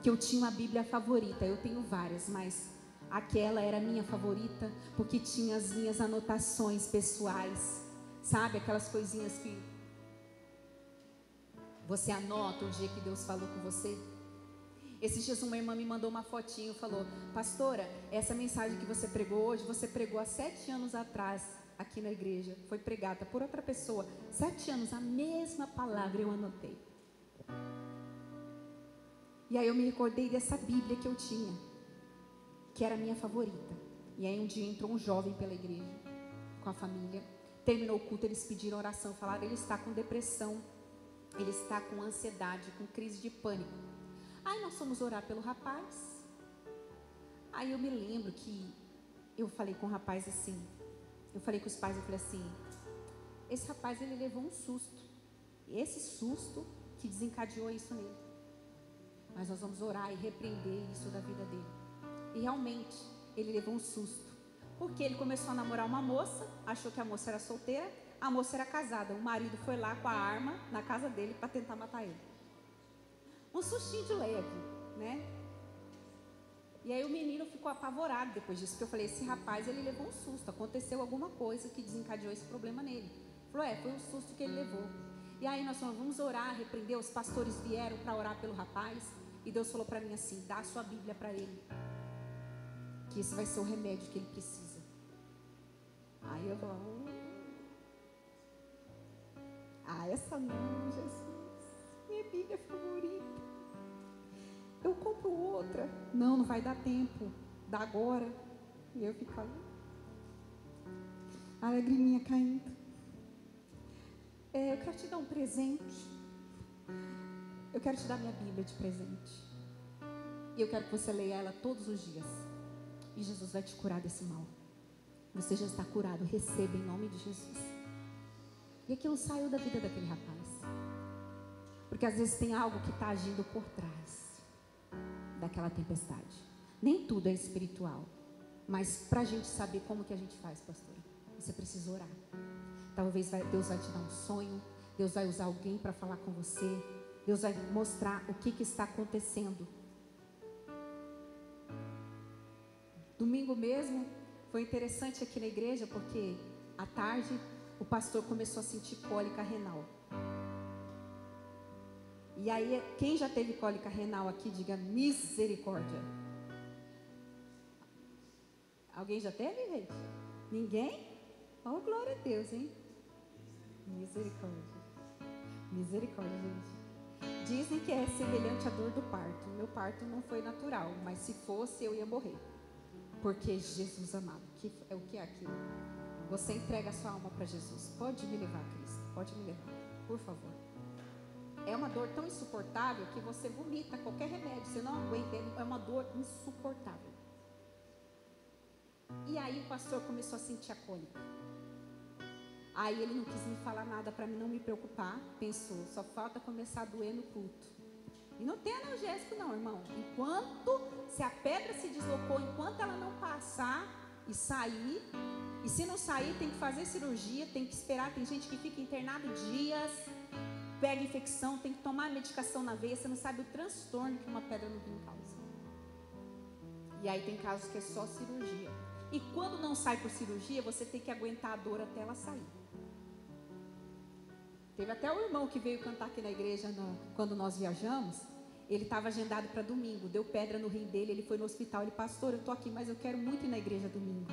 que eu tinha uma Bíblia favorita. Eu tenho várias, mas aquela era a minha favorita, porque tinha as minhas anotações pessoais, sabe? Aquelas coisinhas que você anota o dia que Deus falou com você. Esses dias uma irmã me mandou uma fotinho, falou: pastora, essa mensagem que você pregou hoje, você pregou há 7 anos atrás aqui na igreja, foi pregada por outra pessoa, 7 anos, a mesma palavra eu anotei. E aí eu me recordei dessa Bíblia que eu tinha, que era a minha favorita. E aí um dia entrou um jovem pela igreja, com a família, terminou o culto, eles pediram oração, falaram: ele está com depressão, ele está com ansiedade, com crise de pânico. Aí nós fomos orar pelo rapaz. Aí eu me lembro que eu falei com o rapaz assim, eu falei com os pais, eu falei assim: esse rapaz, ele levou um susto, e esse susto que desencadeou isso nele. Mas nós vamos orar e repreender isso da vida dele. E realmente, ele levou um susto. Porque ele começou a namorar uma moça, achou que a moça era solteira, a moça era casada. O marido foi lá com a arma na casa dele para tentar matar ele. Um sustinho de leve, né? E aí o menino ficou apavorado depois disso, porque eu falei: esse rapaz, ele levou um susto, aconteceu alguma coisa que desencadeou esse problema nele. Ele falou: foi um susto que ele levou. E aí nós falamos: vamos orar, repreender. Os pastores vieram para orar pelo rapaz, e Deus falou para mim assim: dá a sua Bíblia para ele, que esse vai ser o remédio que ele precisa. Aí eu falo: essa não, Jesus, minha Bíblia favorita, eu compro outra. Não vai dar tempo, dá agora. E eu fico ali, a lagriminha caindo. Eu quero te dar um presente. Eu quero te dar minha Bíblia de presente. E eu quero que você leia ela todos os dias. E Jesus vai te curar desse mal. Você já está curado, receba em nome de Jesus. E aquilo saiu da vida daquele rapaz. Porque às vezes tem algo que está agindo por trás daquela tempestade. Nem tudo é espiritual. Mas para a gente saber como que a gente faz, pastora, você precisa orar. Talvez Deus vai te dar um sonho, Deus vai usar alguém para falar com você, Deus vai mostrar o que está acontecendo. Domingo mesmo foi interessante aqui na igreja, porque à tarde o pastor começou a sentir cólica renal. E aí, quem já teve cólica renal aqui, diga misericórdia. Alguém já teve, gente? Ninguém? Oh, glória a Deus, hein? Misericórdia. Misericórdia, gente. Dizem que é semelhante à dor do parto. Meu parto não foi natural, mas se fosse eu ia morrer. Porque Jesus amado, que é o que é aquilo? Você entrega a sua alma para Jesus. Pode me levar, Cristo. Pode me levar, por favor. É uma dor tão insuportável que você vomita qualquer remédio. Você não aguenta, é uma dor insuportável. E aí o pastor começou a sentir a cólica. Aí ele não quis me falar nada para mim não me preocupar. Pensou: só falta começar a doer no culto. E não tem analgésico não, irmão. Se a pedra se deslocou, enquanto ela não passar e sair, e se não sair tem que fazer cirurgia, tem que esperar. Tem gente que fica internado dias, pega infecção, tem que tomar medicação na veia. Você não sabe o transtorno que uma pedra no rim causa. E aí tem casos que é só cirurgia. E quando não sai por cirurgia, você tem que aguentar a dor até ela sair. Teve até o irmão que veio cantar aqui na igreja quando nós viajamos. Ele estava agendado para domingo, deu pedra no rim dele, ele foi no hospital. Ele, pastor, eu estou aqui, mas eu quero muito ir na igreja domingo.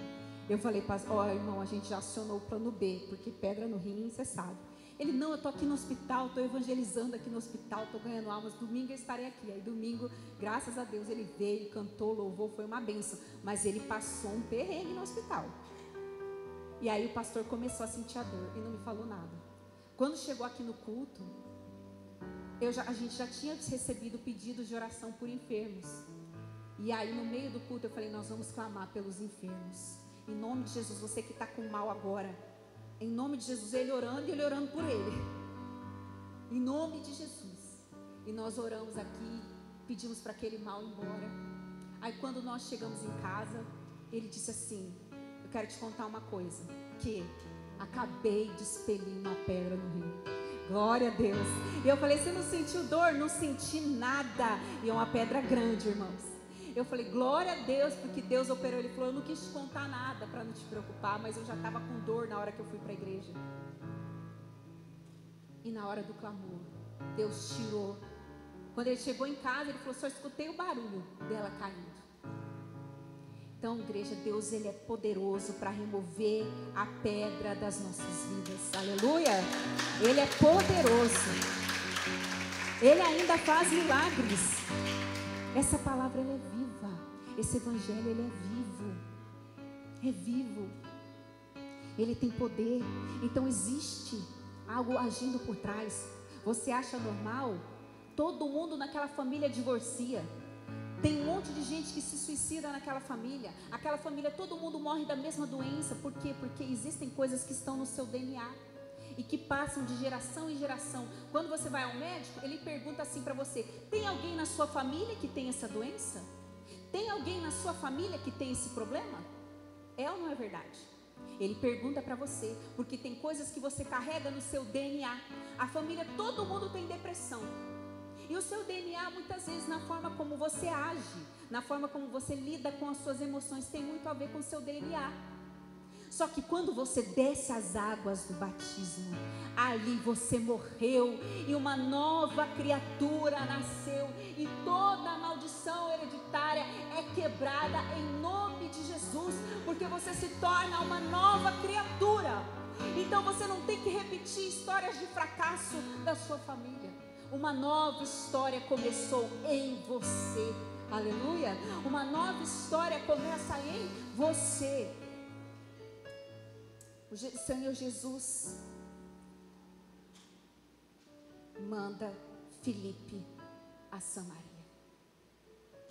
Eu falei, pastor, irmão, a gente já acionou o plano B, porque pedra no rim, você sabe. Ele, não, eu estou aqui no hospital, estou evangelizando aqui no hospital, estou ganhando almas, domingo eu estarei aqui. Aí domingo, graças a Deus, ele veio, cantou, louvou, foi uma bênção. Mas ele passou um perrengue no hospital. E aí o pastor começou a sentir a dor e não me falou nada. Quando chegou aqui no culto, a gente já tinha recebido pedidos de oração por enfermos. E aí no meio do culto eu falei, nós vamos clamar pelos enfermos. Em nome de Jesus, você que está com mal agora, em nome de Jesus, ele orando e ele orando por ele. Em nome de Jesus. E nós oramos aqui, pedimos para aquele mal ir embora. Aí quando nós chegamos em casa, ele disse assim, eu quero te contar uma coisa, que acabei de expelir uma pedra no rio. Glória a Deus. E eu falei, você não sentiu dor? Não senti nada. E é uma pedra grande, irmãos. Eu falei, glória a Deus, porque Deus operou. Ele falou, eu não quis te contar nada para não te preocupar, mas eu já estava com dor na hora que eu fui para a igreja. E na hora do clamor, Deus tirou. Quando ele chegou em casa, ele falou, só escutei o barulho dela caindo. Então, igreja, Deus, ele é poderoso para remover a pedra das nossas vidas. Aleluia! Ele é poderoso. Ele ainda faz milagres. Essa palavra, ela é viva. Esse evangelho, ele é vivo. É vivo. Ele tem poder. Então, existe algo agindo por trás. Você acha normal? Todo mundo naquela família divorcia. Tem um monte de gente que se suicida naquela família. Aquela família, todo mundo morre da mesma doença. Por quê? Porque existem coisas que estão no seu DNA e que passam de geração em geração. Quando você vai ao médico, ele pergunta assim para você, tem alguém na sua família que tem essa doença? Tem alguém na sua família que tem esse problema? É ou não é verdade? Ele pergunta para você, porque tem coisas que você carrega no seu DNA. A família, todo mundo tem depressão. E o seu DNA, muitas vezes, na forma como você age, na forma como você lida com as suas emoções, tem muito a ver com o seu DNA. Só que quando você desce as águas do batismo, ali você morreu e uma nova criatura nasceu. E toda a maldição hereditária é quebrada em nome de Jesus, porque você se torna uma nova criatura. Então você não tem que repetir histórias de fracasso da sua família. Uma nova história começou em você. Aleluia. Uma nova história começa em você. O Senhor Jesus manda Filipe a Samaria.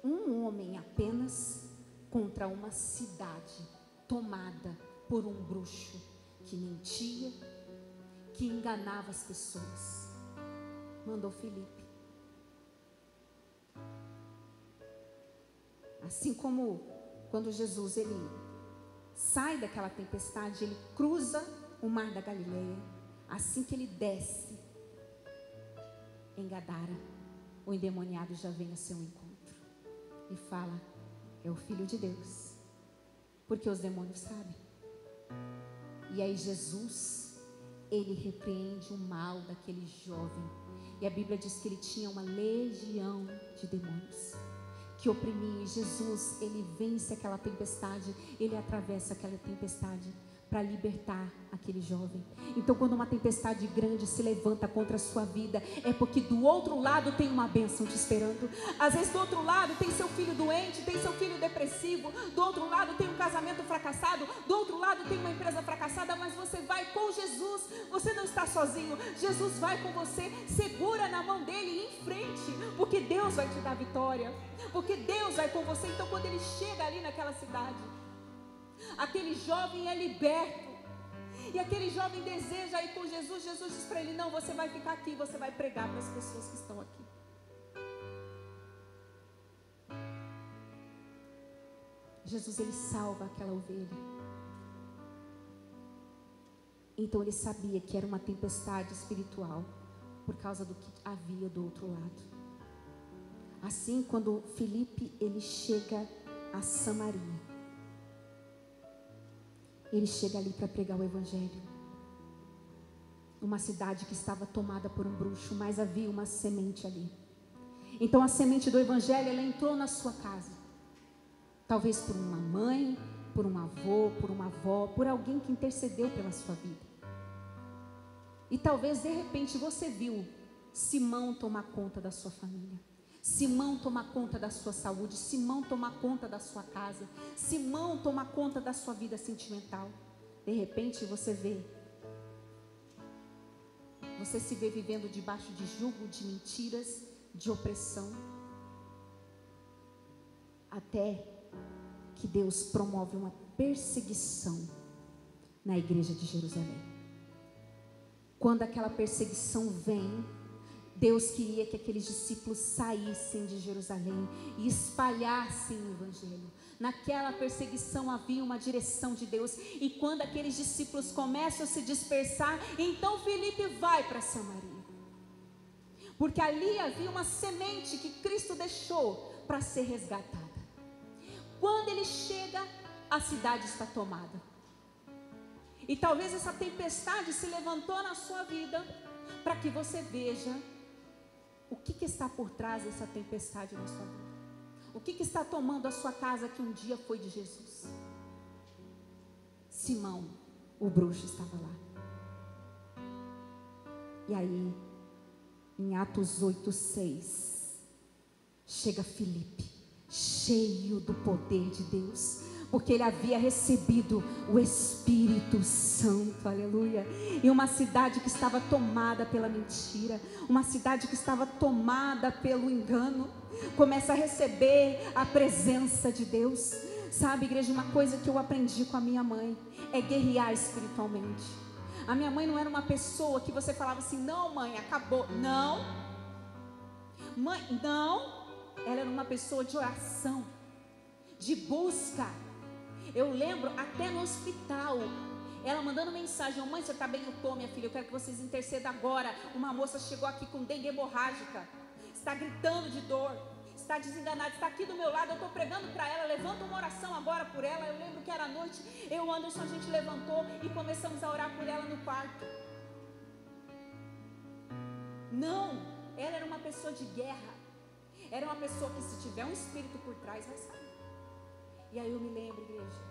Um homem apenas contra uma cidade tomada por um bruxo que mentia, que enganava as pessoas. Mandou Filipe. Assim como quando Jesus ele sai daquela tempestade, ele cruza o mar da Galileia. Assim que ele desce em Gadara, o endemoniado já vem ao seu encontro e fala, é o Filho de Deus, porque os demônios sabem. E aí Jesus, ele repreende o mal daquele jovem. E a Bíblia diz que ele tinha uma legião de demônios que oprimia. E Jesus, ele vence aquela tempestade, ele atravessa aquela tempestade para libertar aquele jovem. Então, quando uma tempestade grande se levanta contra a sua vida, é porque do outro lado tem uma bênção te esperando. Às vezes do outro lado tem seu filho doente, tem seu filho depressivo, do outro lado tem um casamento fracassado, do outro lado tem uma empresa fracassada, mas você vai com Jesus, você não está sozinho, Jesus vai com você, segura na mão dele e em frente, porque Deus vai te dar vitória, porque Deus vai com você. Então, quando ele chega ali naquela cidade, aquele jovem é liberto. E aquele jovem deseja ir com Jesus. Jesus diz para ele, não, você vai ficar aqui, você vai pregar para as pessoas que estão aqui. Jesus, ele salva aquela ovelha. Então ele sabia que era uma tempestade espiritual por causa do que havia do outro lado. Assim, quando Filipe ele chega a Samaria. Ele chega ali para pregar o evangelho. Uma cidade que estava tomada por um bruxo, mas havia uma semente ali. Então a semente do evangelho, ela entrou na sua casa. Talvez por uma mãe, por um avô, por uma avó, por alguém que intercedeu pela sua vida. E talvez de repente você viu Simão tomar conta da sua família. Simão tomar conta da sua saúde. Simão tomar conta da sua casa. Simão tomar conta da sua vida sentimental. De repente você se vê vivendo debaixo de jugo, de mentiras, de opressão. Até que Deus promove uma perseguição na igreja de Jerusalém. Quando aquela perseguição vem, Deus queria que aqueles discípulos saíssem de Jerusalém e espalhassem o evangelho. Naquela perseguição havia uma direção de Deus. E quando aqueles discípulos começam a se dispersar, então Filipe vai para Samaria. Porque ali havia uma semente que Cristo deixou para ser resgatada. Quando ele chega, a cidade está tomada. E talvez essa tempestade se levantou na sua vida para que você veja o que está por trás dessa tempestade na sua vida. O que está tomando a sua casa que um dia foi de Jesus? Simão, o bruxo, estava lá. E aí, em Atos 8:6, chega Filipe, cheio do poder de Deus, porque ele havia recebido o Espírito Santo, aleluia. E uma cidade que estava tomada pela mentira, uma cidade que estava tomada pelo engano, começa a receber a presença de Deus. Sabe, igreja, uma coisa que eu aprendi com a minha mãe é guerrear espiritualmente. A minha mãe não era uma pessoa que você falava assim: não, mãe, acabou. Não, mãe, não. Ela era uma pessoa de oração, de busca. Eu lembro até no hospital, ela mandando mensagem: mãe, você está bem? Eu estou, minha filha, eu quero que vocês intercedam agora. Uma moça chegou aqui com dengue hemorrágica, está gritando de dor, está desenganada, está aqui do meu lado, eu estou pregando para ela, levanta uma oração agora por ela. Eu lembro que era noite, eu e o Anderson, a gente levantou e começamos a orar por ela no quarto. Não, ela era uma pessoa de guerra, era uma pessoa que, se tiver um espírito por trás, vai sair. E aí eu me lembro, igreja,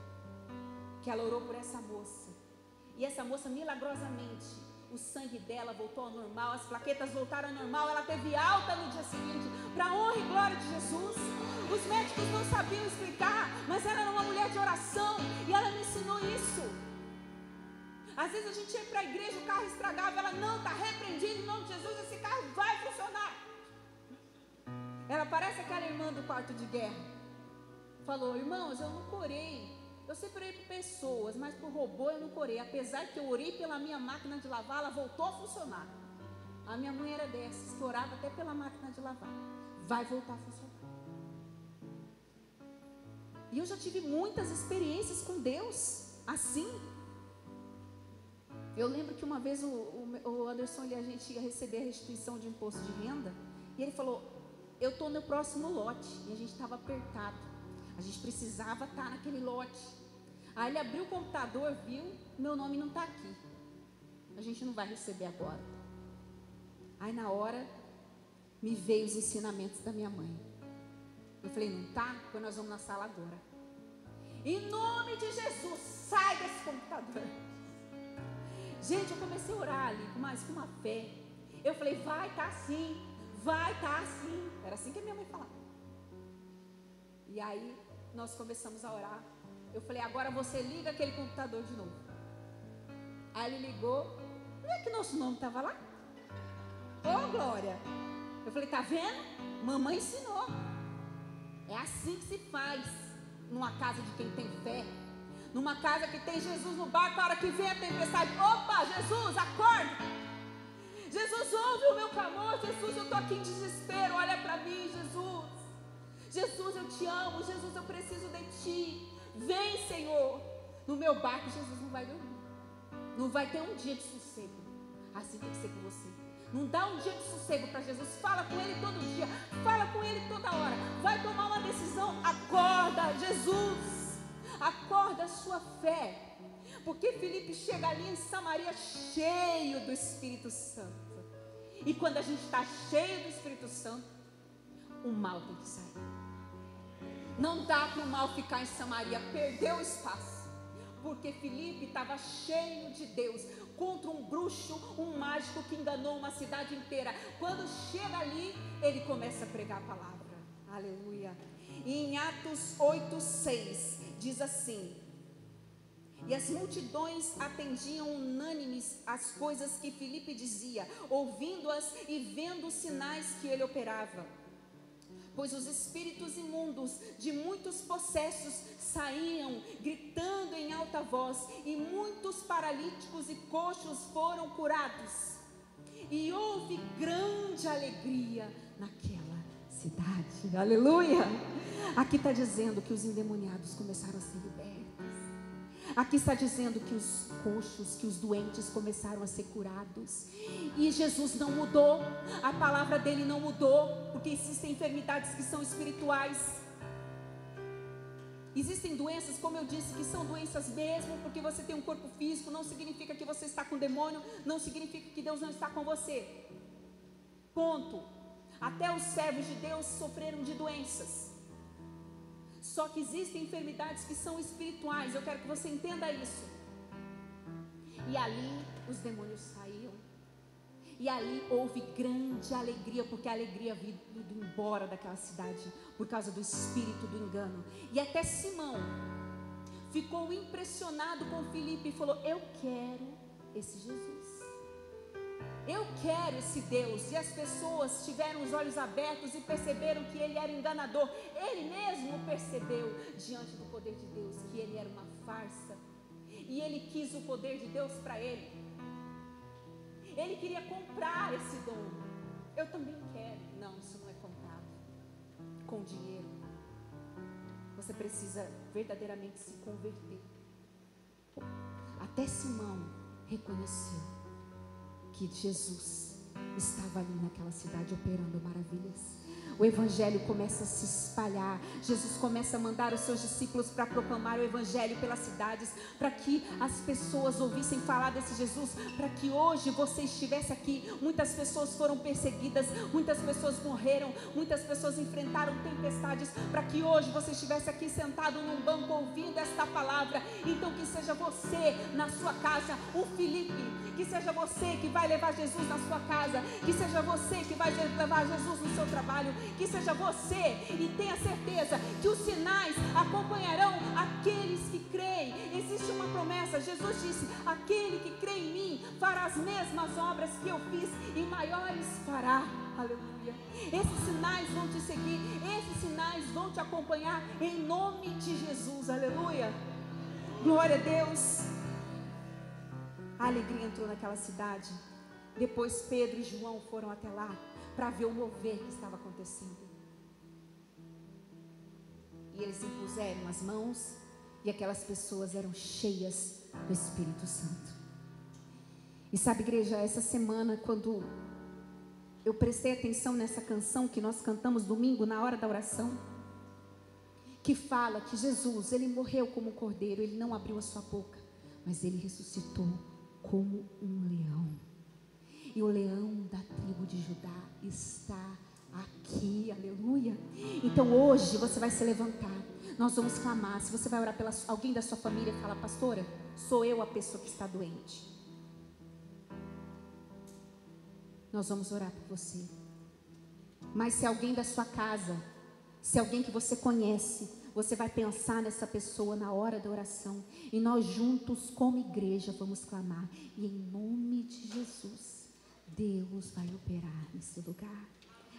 que ela orou por essa moça, e essa moça, milagrosamente, o sangue dela voltou ao normal, as plaquetas voltaram ao normal, ela teve alta no dia seguinte, para a honra e glória de Jesus. Os médicos não sabiam explicar, mas ela era uma mulher de oração, e ela me ensinou isso. Às vezes a gente ia para a igreja, o carro estragava, ela: não, está repreendido em nome de Jesus, esse carro vai funcionar. Ela parece aquela irmã do quarto de guerra. Falou: irmãos, eu não orei. Eu sempre orei por pessoas, mas por robô eu não orei. Apesar que eu orei pela minha máquina de lavar, ela voltou a funcionar. A minha mãe era dessas, que orava até pela máquina de lavar. Vai voltar a funcionar. E eu já tive muitas experiências com Deus assim. Eu lembro que uma vez o Anderson e a gente ia receber a restituição de imposto de renda. E ele falou: eu estou no próximo lote. E a gente estava apertado. A gente precisava estar naquele lote. Aí ele abriu o computador, viu: meu nome não está aqui. A gente não vai receber agora. Aí na hora me veio os ensinamentos da minha mãe. Eu falei: não tá? Pois nós vamos na sala agora. Em nome de Jesus, sai desse computador. Gente, eu comecei a orar ali, mas com uma fé. Eu falei: vai estar assim, vai estar assim. Era assim que a minha mãe falava. E aí nós começamos a orar. Eu falei: agora você liga aquele computador de novo. Aí ele ligou. Não é que nosso nome estava lá? Ô, glória! Eu falei: tá vendo? Mamãe ensinou. É assim que se faz numa casa de quem tem fé. Numa casa que tem Jesus no barco. A hora que vem a tempestade: opa, Jesus, acorda! Jesus, ouve o meu clamor. Jesus, eu estou aqui em desespero. Olha para mim, Jesus. Jesus, eu te amo. Jesus, eu preciso de ti. Vem, Senhor. No meu barco, Jesus não vai dormir. Não vai ter um dia de sossego. Assim tem que ser com você. Não dá um dia de sossego para Jesus. Fala com Ele todo dia. Fala com Ele toda hora. Vai tomar uma decisão. Acorda, Jesus. Acorda a sua fé. Porque Filipe chega ali em Samaria cheio do Espírito Santo. E quando a gente está cheio do Espírito Santo, o mal tem que sair. Não dá para o mal ficar em Samaria. Perdeu espaço. Porque Filipe estava cheio de Deus. Contra um bruxo, um mágico que enganou uma cidade inteira. Quando chega ali, ele começa a pregar a palavra. Aleluia. E em Atos 8:6 diz assim: e as multidões atendiam unânimes às coisas que Filipe dizia, ouvindo-as e vendo os sinais que ele operava. Pois os espíritos imundos de muitos possessos saíam gritando em alta voz, e muitos paralíticos e coxos foram curados. E houve grande alegria naquela cidade. Aleluia! Aqui está dizendo que os endemoniados começaram a ser libertos. Aqui está dizendo que os coxos, que os doentes começaram a ser curados. E Jesus não mudou, a palavra dele não mudou, porque existem enfermidades que são espirituais. Existem doenças, como eu disse, que são doenças mesmo, porque você tem um corpo físico, não significa que você está com demônio, não significa que Deus não está com você. Ponto. Até os servos de Deus sofreram de doenças. Só que existem enfermidades que são espirituais. Eu quero que você entenda isso. E ali os demônios saíam. E ali houve grande alegria, porque a alegria havia ido embora daquela cidade por causa do espírito do engano. E até Simão ficou impressionado com Filipe e falou: eu quero esse Jesus. Eu quero esse Deus. E as pessoas tiveram os olhos abertos e perceberam que ele era enganador. Ele mesmo percebeu diante do poder de Deus que ele era uma farsa. E ele quis o poder de Deus para ele. Ele queria comprar esse dom. Eu também quero. Não, isso não é comprável com dinheiro. Você precisa verdadeiramente se converter. Até Simão reconheceu que Jesus estava ali naquela cidade operando maravilhas. O evangelho começa a se espalhar. Jesus começa a mandar os seus discípulos para proclamar o evangelho pelas cidades, para que as pessoas ouvissem falar desse Jesus, para que hoje você estivesse aqui. Muitas pessoas foram perseguidas, muitas pessoas morreram, muitas pessoas enfrentaram tempestades, para que hoje você estivesse aqui sentado num banco ouvindo esta palavra. Então que seja você na sua casa, o Filipe, que seja você que vai levar Jesus na sua casa, que seja você que vai levar Jesus no seu trabalho, que seja você, e tenha certeza que os sinais acompanharão aqueles que creem. Existe uma promessa, Jesus disse: aquele que crê em mim fará as mesmas obras que eu fiz, e maiores fará. Aleluia. Esses sinais vão te seguir, esses sinais vão te acompanhar em nome de Jesus. Aleluia. Glória a Deus. A alegria entrou naquela cidade. Depois Pedro e João foram até lá para ver o mover que estava acontecendo. E eles impuseram as mãos, e aquelas pessoas eram cheias do Espírito Santo. E sabe, igreja, essa semana, quando eu prestei atenção nessa canção que nós cantamos domingo na hora da oração, que fala que Jesus, ele morreu como um cordeiro, ele não abriu a sua boca, mas ele ressuscitou como um leão. E o leão da tribo de Judá está aqui, aleluia. Então hoje você vai se levantar, nós vamos clamar. Se você vai orar pela alguém da sua família, fala: pastora, sou eu a pessoa que está doente. Nós vamos orar por você. Mas se alguém da sua casa, se alguém que você conhece, você vai pensar nessa pessoa na hora da oração, e nós juntos como igreja vamos clamar, e em nome de Jesus Deus vai operar nesse lugar.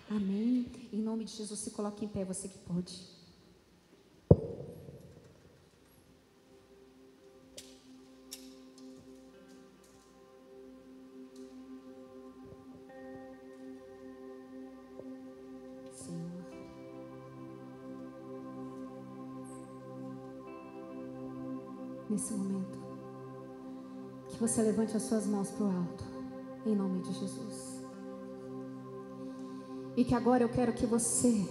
Amém? Em nome de Jesus, se coloque em pé, você que pode. Senhor, nesse momento, que você levante as suas mãos para o alto. Em nome de Jesus. E que agora eu quero que você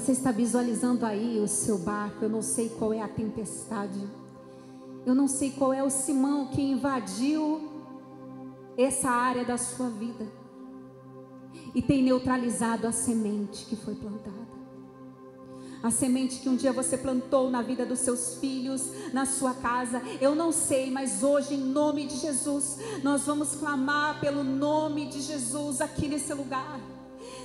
está visualizando aí o seu barco. Eu não sei qual é a tempestade, eu não sei qual é o Simão que invadiu essa área da sua vida e tem neutralizado a semente que foi plantada. A semente que um dia você plantou na vida dos seus filhos, na sua casa. Eu não sei, mas hoje, em nome de Jesus, nós vamos clamar pelo nome de Jesus aqui nesse lugar.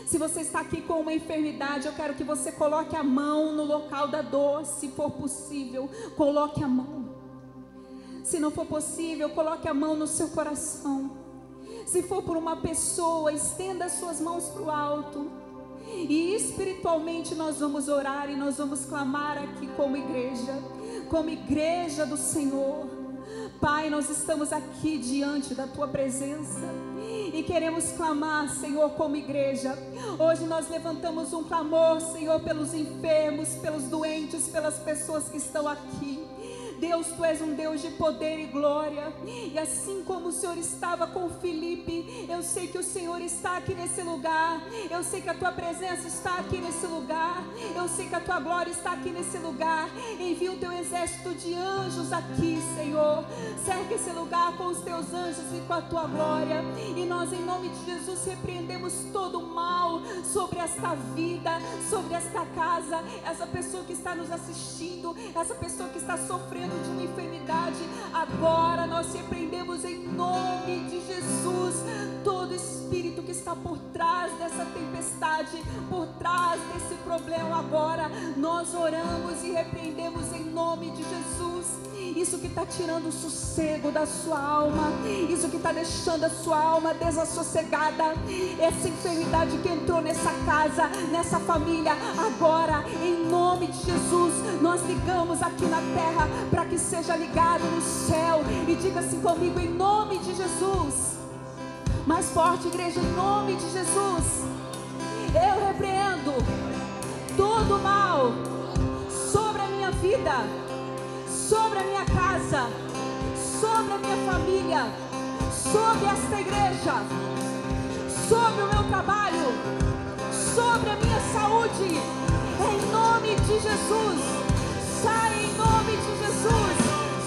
Se você está aqui com uma enfermidade, eu quero que você coloque a mão no local da dor. Se for possível, coloque a mão. Se não for possível, coloque a mão no seu coração. Se for por uma pessoa, estenda as suas mãos para o alto. E espiritualmente nós vamos orar e nós vamos clamar aqui como igreja do Senhor. Pai, nós estamos aqui diante da Tua presença e queremos clamar, Senhor, como igreja. Hoje nós levantamos um clamor, Senhor, pelos enfermos, pelos doentes, pelas pessoas que estão aqui. Deus, Tu és um Deus de poder e glória, e assim como o Senhor estava com Filipe, eu sei que o Senhor está aqui nesse lugar, eu sei que a Tua presença está aqui nesse lugar, eu sei que a Tua glória está aqui nesse lugar. Envia o Teu exército de anjos aqui, Senhor, cerca esse lugar com os Teus anjos e com a Tua glória, e nós em nome de Jesus repreendemos todo o mal sobre esta vida, sobre esta casa, essa pessoa que está nos assistindo, essa pessoa que está sofrendo de uma enfermidade. Agora nós repreendemos em nome de Jesus todo espírito que está por trás dessa tempestade, por trás desse problema. Agora nós oramos e repreendemos em nome de Jesus isso que está tirando o sossego da sua alma, isso que está deixando a sua alma desassossegada, essa enfermidade que entrou nessa casa, nessa família. Agora em nome de Jesus nós ligamos aqui na terra para que seja ligado no céu. E diga assim comigo: em nome de Jesus. Mais forte, igreja, em nome de Jesus. Eu repreendo todo mal sobre a minha vida, sobre a minha casa, sobre a minha família, sobre esta igreja, sobre o meu trabalho, sobre a minha saúde. Em nome de Jesus. Sai em nome de Jesus.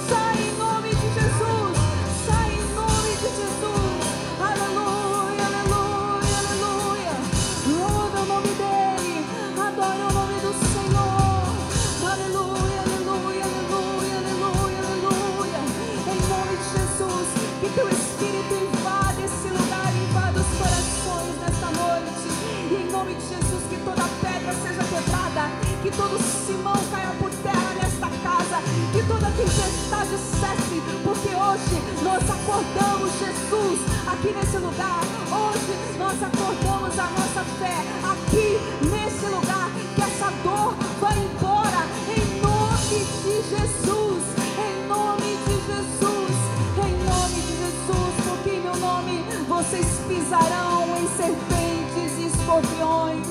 Sai em nome de Jesus. Sai em nome de Jesus. Aleluia, aleluia, aleluia. Louva o nome dele. Adora o nome do Senhor. Aleluia, aleluia, aleluia, aleluia, aleluia. Em nome de Jesus, que teu Espírito invada esse lugar, invada os corações nesta noite. E em nome de Jesus, que toda pedra seja quebrada, que todo Simão caia por terra nesta casa, que toda tempestade cesse, porque hoje nós acordamos Jesus aqui nesse lugar. Hoje nós acordamos a nossa fé aqui nesse lugar, que essa dor vai embora em nome de Jesus, em nome de Jesus, em nome de Jesus, porque em meu nome vocês pisarão em serpentes e escorpiões.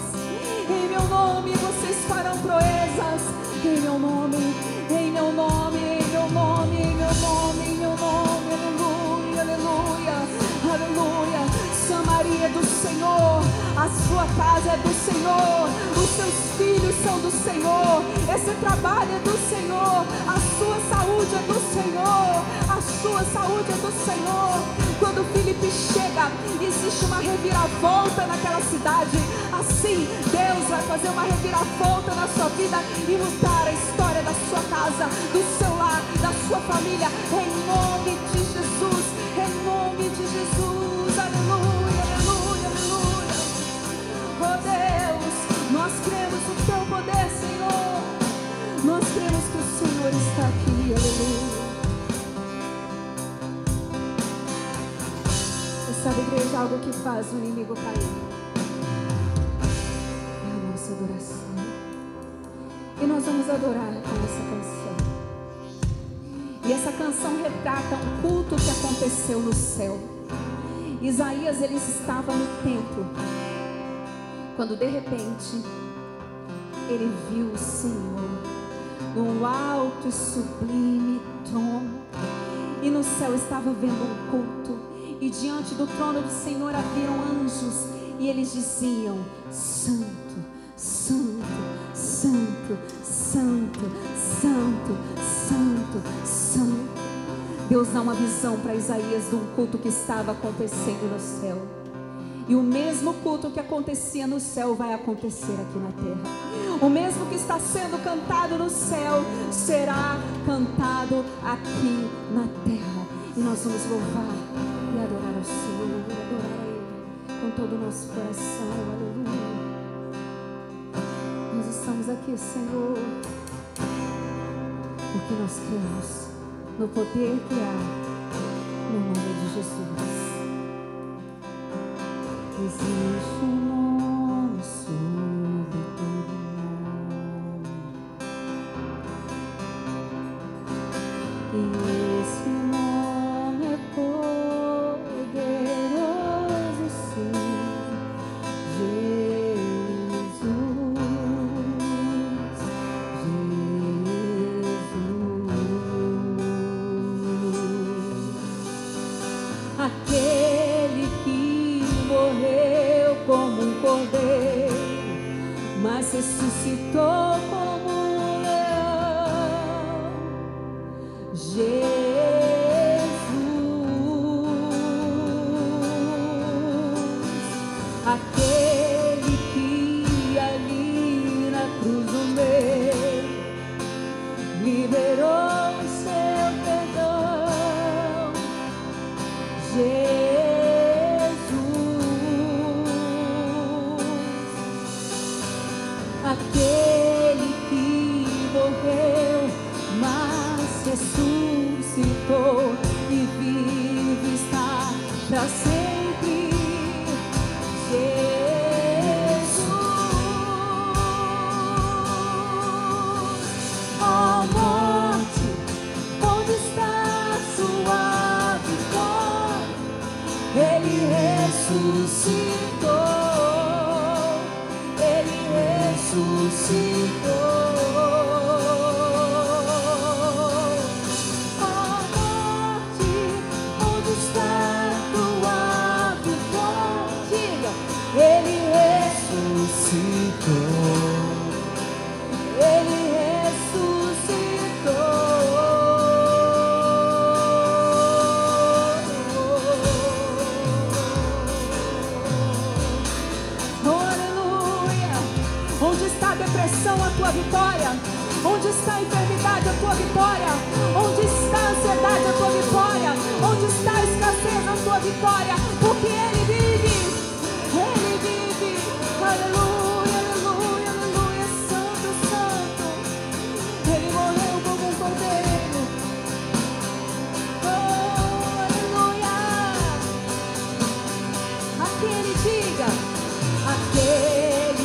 Em meu nome vocês farão proezas. Em meu nome, em meu nome, em meu nome, em meu nome, em meu nome. Aleluia, aleluia, aleluia. Samaria é do Senhor, a sua casa é do Senhor, os seus filhos são do Senhor, esse trabalho é do Senhor, a sua saúde é do Senhor, a sua saúde é do Senhor. Quando Filipe chega, existe uma reviravolta naquela cidade. Assim, Deus vai fazer uma reviravolta na sua vida e mudar a história da sua casa, do seu lar, da sua família, em nome de Jesus, em nome de Jesus. Aleluia, aleluia, aleluia. Oh Deus, nós cremos no teu poder, Senhor. Nós cremos que o Senhor está aqui. Aleluia. Sabe, igreja, algo que faz o inimigo cair é a nossa adoração. E nós vamos adorar com essa canção. E essa canção retrata um culto que aconteceu no céu. Isaías, ele estava no templo, quando de repente ele viu o Senhor num alto e sublime trono, e no céu estava vendo um culto. E diante do trono do Senhor haviam anjos, e eles diziam: Santo, Santo, Santo, Santo, Santo, Santo, Santo. Deus dá uma visão para Isaías de um culto que estava acontecendo no céu. E o mesmo culto que acontecia no céu vai acontecer aqui na terra. O mesmo que está sendo cantado no céu será cantado aqui na terra. E nós vamos louvar e adorar ao Senhor, adorar a Ele com todo o nosso coração. Aleluia. Nós estamos aqui, Senhor, porque nós cremos no poder que há no nome de Jesus. Existe um nome sobre todo nome, e esse nome é poderoso, sim, Jesus, Jesus, aquele que morreu como um cordeiro, mas ressuscitou como um leão. Jesus, aquele que ali na cruz do meio liberou o seu perdão. Aquele que morreu, mas ressuscitou e vive está para sempre. Jesus, ó morte, onde está sua vitória? Ele ressuscitou. Ressuscitou. Ó morte, onde está tua vitória? Diga, Ele ressuscitou. Ele ressuscitou. Onde está a depressão, a tua vitória? Onde está a enfermidade, a tua vitória? Onde está a ansiedade, a tua vitória? Onde está a escassez, a tua vitória? Porque Ele vive, Ele vive. Aleluia, aleluia, aleluia. Santo, santo. Ele morreu como um cordeiro. Oh, aleluia. Aquele, diga, aquele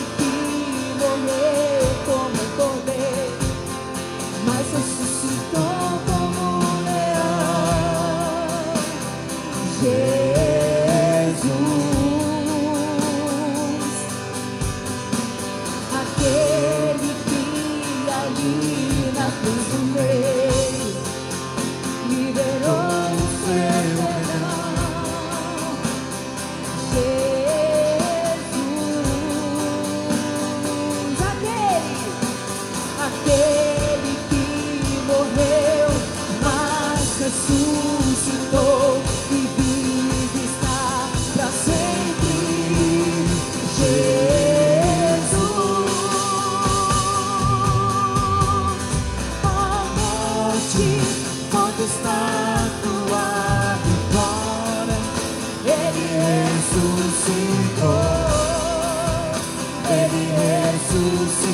como um cordeiro, mas ressuscitou como um leão. Jesus, aquele que ali na cruz do meio liberou o seu perdão. Aquele que morreu, mas ressuscitou e vive está para sempre. Jesus, ó morte, onde está tua vitória? Ele ressuscitou. Ele ressuscitou.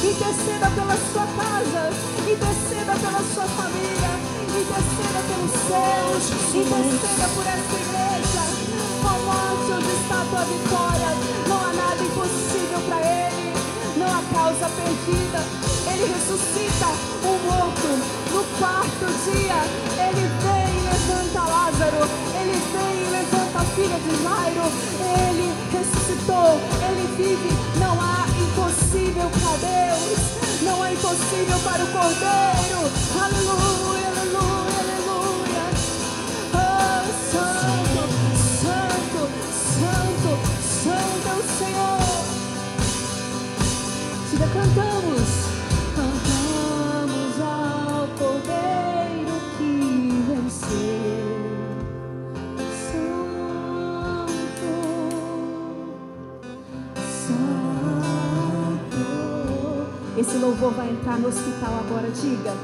Interceda pela sua casa, interceda pela sua família, interceda pelos céus, interceda por essa igreja. Ó morte, onde está a tua vitória? Não há nada impossível para Ele, não há causa perdida. Ele ressuscita o morto. No quarto dia, Ele vem e levanta Lázaro. Ele vem e levanta a filha de Jairo. Ele ressuscitou, Ele vive. Não há impossível para Deus. Não há impossível para o Cordeiro. Aleluia, aleluia, aleluia. Oh, santo, santo, santo, santo é o Senhor. Diga, cantamos. Cantamos ao Cordeiro que venceu. Santo, santo. Esse louvor vai entrar no hospital agora, diga.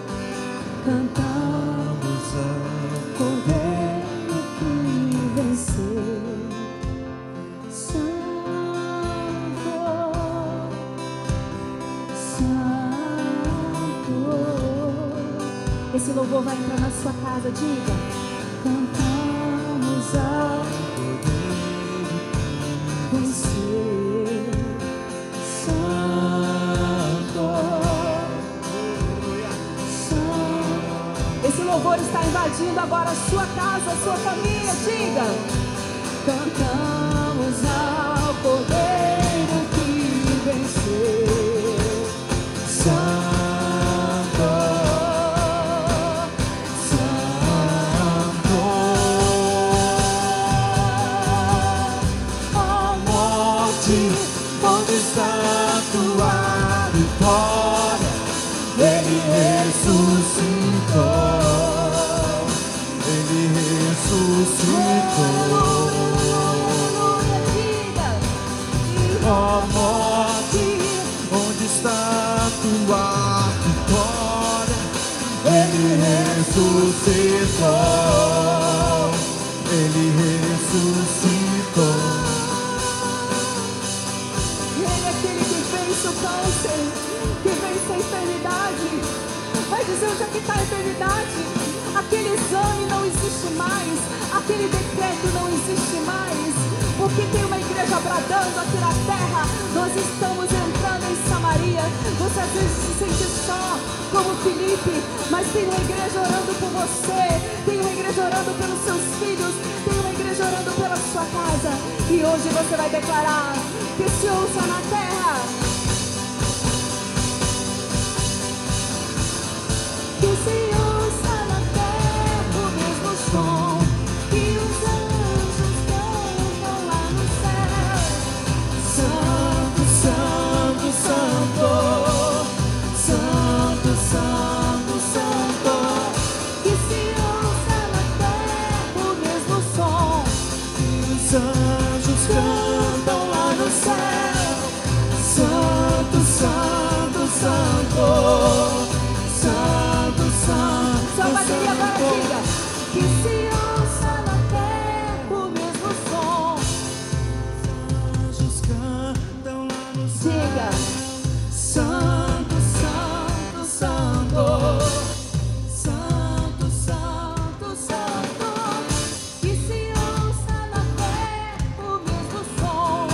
Cantamos ao Cordeiro que venceu. Santo, santo. Esse louvor vai entrar na sua casa, diga. Cantamos ao Cordeiro que venceu. Santo, santo. Esse louvor está invadindo agora a sua casa, a sua família, diga. Cantamos ao Cordeiro que venceu. Santo, santo. Ó morte, onde está a tua vitória? Ele ressuscitou. Ele ressuscitou. Ó morte, onde está a tua vitória? Ele ressuscitou. Ele ressuscitou. Ele é aquele que vence o câncer, que vence a eternidade. Vai dizer onde é que está a eternidade. Aquele exame não existe mais. Aquele decreto não existe mais. Porque tem uma igreja bradando aqui na terra. Nós estamos entrando em Samaria. Você às vezes se sente só, como Filipe, mas tem uma igreja orando por você. Tem uma igreja orando pelos seus filhos. Tem uma igreja orando pela sua casa. E hoje você vai declarar que se ouça na terra, que se ouça na terra o mesmo som que os anjos cantam lá no céu. Santo, santo, santo, santo, santo, santo. Que se ouça na terra o mesmo som que os anjos cantam lá no céu. Santo, santo, santo. Santo, santo, sua bateria agora diga. Que se ouça na terra o mesmo som. Os anjos cantam lá no céu. Diga. Santo, santo, santo. Santo, santo, santo. Que se ouça na terra o mesmo som.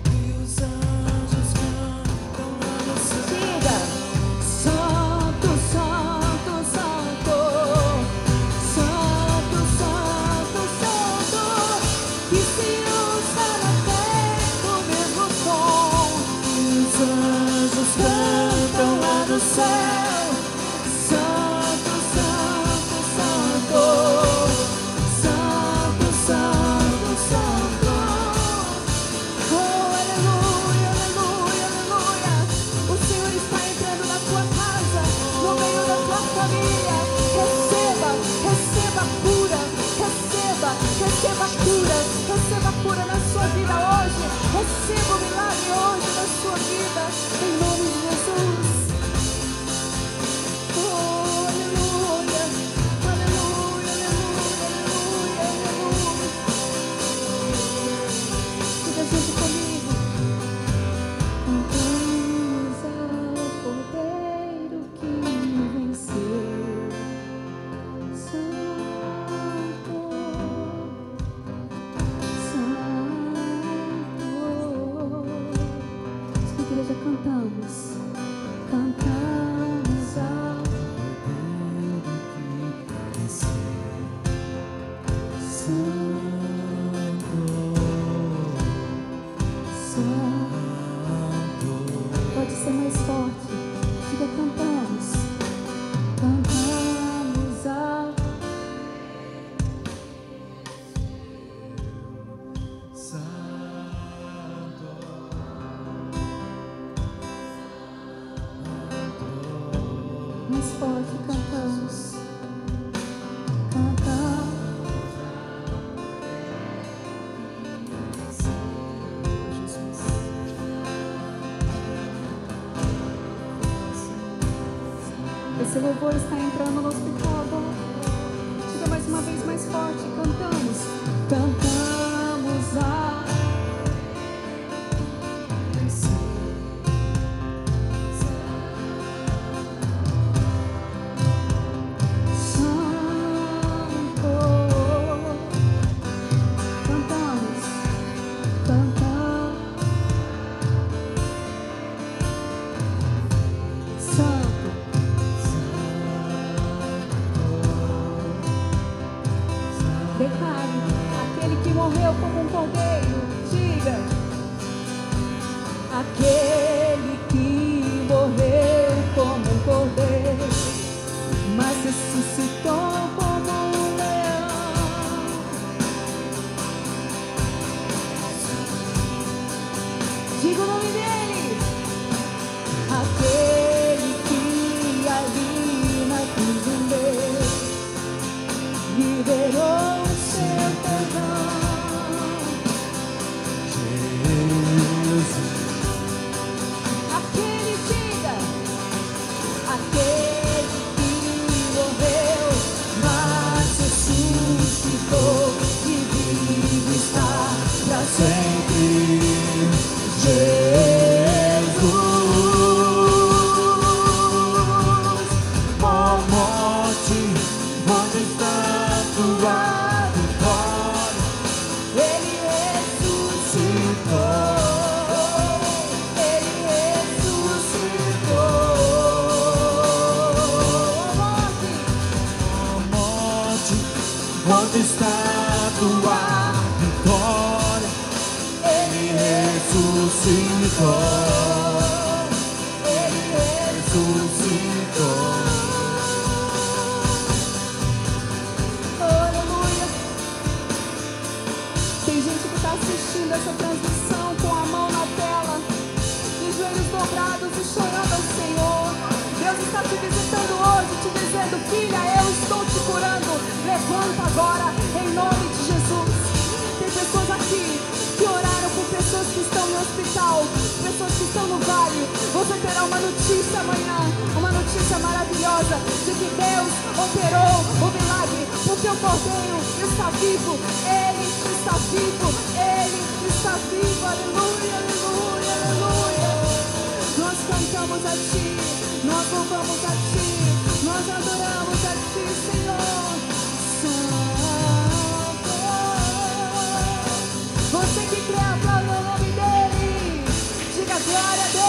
Que os anjos cantam lá no céu. Diga. Santo, santo, santo, santo, santo, santo, que se ouça na terra o mesmo som que os anjos cantam lá no céu. Santo, santo, santo, santo, santo, santo. Oh, aleluia, aleluia, aleluia. O Senhor está entrando na tua casa, no meio da tua família. Receba, receba cura, receba, receba cura, receba cura na sua vida hoje. Receba o milagre hoje na sua vida, em nome de Jesus. Oh, aleluia, aleluia, aleluia, aleluia, aleluia. Diga junto comigo. Cantamos ao Cordeiro que venceu. Santo, santo. Essa igreja cantamos, cantamos. Esse louvor está entrando no hospital agora. Diga mais uma vez mais forte. Cantamos. Cantamos a morreu como um cordeiro. Diga. Aquele que morreu como um cordeiro, mas ressuscitou como um leão. Diga o nome dele. Aquele que ali na cruz liberou o seu perdão. Sempre Jesus, ó morte, onde está tua vitória? Ele ressuscitou, Ele ressuscitou. Ó morte, onde está tua vitória? Ressuscitou, Ele ressuscitou. Aleluia. Tem gente que está assistindo essa transmissão com a mão na tela, de joelhos dobrados e chorando ao Senhor. Deus está te visitando hoje, te dizendo: filha, eu estou te curando. Levanta agora, em nome de Jesus. Tem pessoas aqui que oraram por pessoas que estão no hospital, pessoas que estão no vale. Você terá uma notícia amanhã, uma notícia maravilhosa de que Deus operou o milagre, porque o Cordeiro está vivo, Ele está vivo, Ele está vivo. Aleluia, aleluia, aleluia. Nós cantamos a Ti, nós louvamos a Ti, nós adoramos a Ti, Senhor. Você que crê, aplauda o nome dele. Diga glória a Deus.